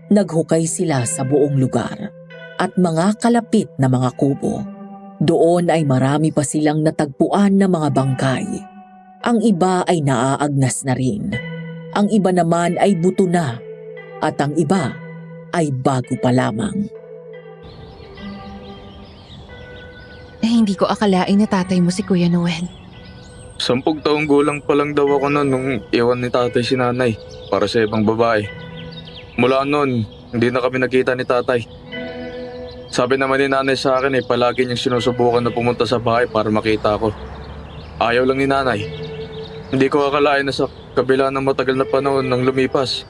naghukay sila sa buong lugar at mga kalapit na mga kubo. Doon ay marami pa silang natagpuan na mga bangkay. Ang iba ay naaagnas na rin. Ang iba naman ay buto na. At ang iba ay bago pa lamang. Hindi ko akalain na tatay mo si Kuya Noel. 10 taong gulang pa lang daw ako noon nung iwan ni tatay si nanay para sa ibang babae. Mula noon, hindi na kami nakita ni tatay. Sabi naman ni nanay sa akin palagi niyang sinusubukan na pumunta sa bahay para makita ko. Ayaw lang ni nanay. Hindi ko akalain na sa kabila ng matagal na panahon nang lumipas,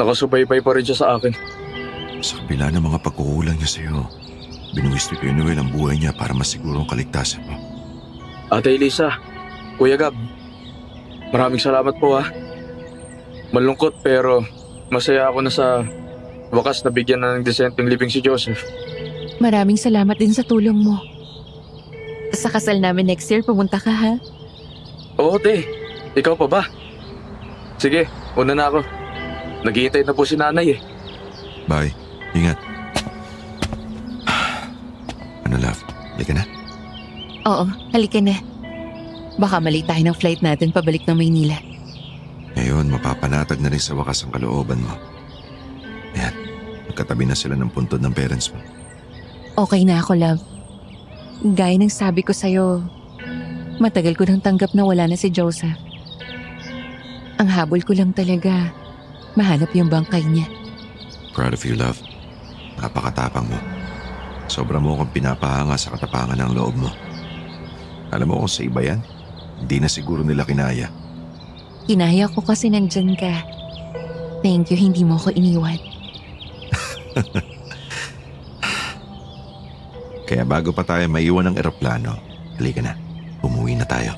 nakasubaybay pa rin siya sa akin. Sa kabila ng mga pagkukulang niya sa'yo, binuwis ni Kuya Noel ang buhay niya para masigurong kaligtasan mo. Ate Elisa, Kuya Gab, maraming salamat po ha. Malungkot pero masaya ako na sa wakas na bigyan na ng decenteng living si Joseph. Maraming salamat din sa tulong mo. Sa kasal namin next year, pumunta ka ha? Oo, te. Ikaw pa ba? Sige, una na ako. Naghihintay na po si nanay eh. Bye. Ingat. Ano, love? Halika na. Oo, halika na. Baka mali tayo ng flight natin pabalik ng Maynila. Ngayon, mapapanatag na rin sa wakas ang kalooban mo. Ayan, nagkatabi na sila ng puntod ng parents mo. Okay na ako, love. Gaya ng sabi ko sa'yo, matagal ko nang tanggap na wala na si Joseph. Ang habol ko lang talaga, mahanap yung bangkay niya. Proud of you, love. Napakatapang mo. Sobra mo akong pinapahanga sa katapangan ng loob mo. Alam mo kung sa iba yan, hindi na siguro nila kinaya. Kinaya ko kasi nandyan ka. Thank you, hindi mo ko iniwan. Kaya bago pa tayo maiwan ng eroplano, halika na, umuwi na tayo.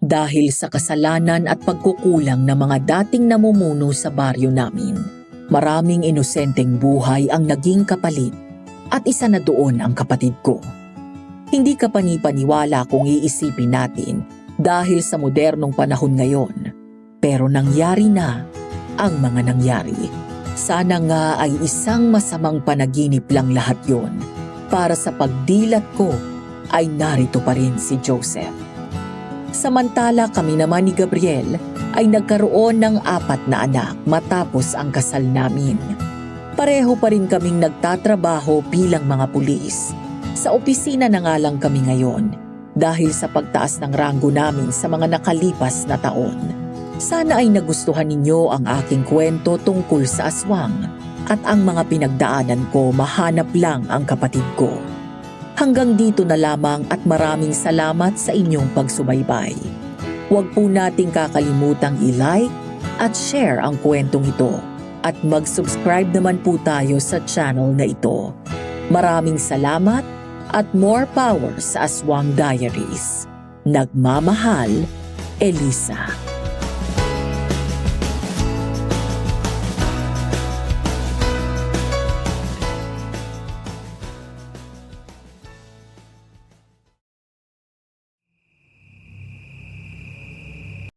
Dahil sa kasalanan at pagkukulang ng mga dating namumuno sa baryo namin, maraming inosenteng buhay ang naging kapalit at isa na doon ang kapatid ko. Hindi ka panipaniwala kung iisipin natin dahil sa modernong panahon ngayon, pero nangyari na ang mga nangyari. Sana nga ay isang masamang panaginip lang lahat yon. Para sa pagdilat ko ay narito pa rin si Joseph. Samantala kami naman ni Gabriel ay nagkaroon ng 4 na anak matapos ang kasal namin. Pareho pa rin kaming nagtatrabaho bilang mga pulis. Sa opisina na nga lang kami ngayon dahil sa pagtaas ng ranggo namin sa mga nakalipas na taon. Sana ay nagustuhan ninyo ang aking kwento tungkol sa aswang at ang mga pinagdaanan ko mahanap lang ang kapatid ko. Hanggang dito na lamang at maraming salamat sa inyong pagsubaybay. Huwag po nating kakalimutang i-like at share ang kwentong ito at mag-subscribe naman po tayo sa channel na ito. Maraming salamat at more power sa Aswang Diaries. Nagmamahal, Elisa.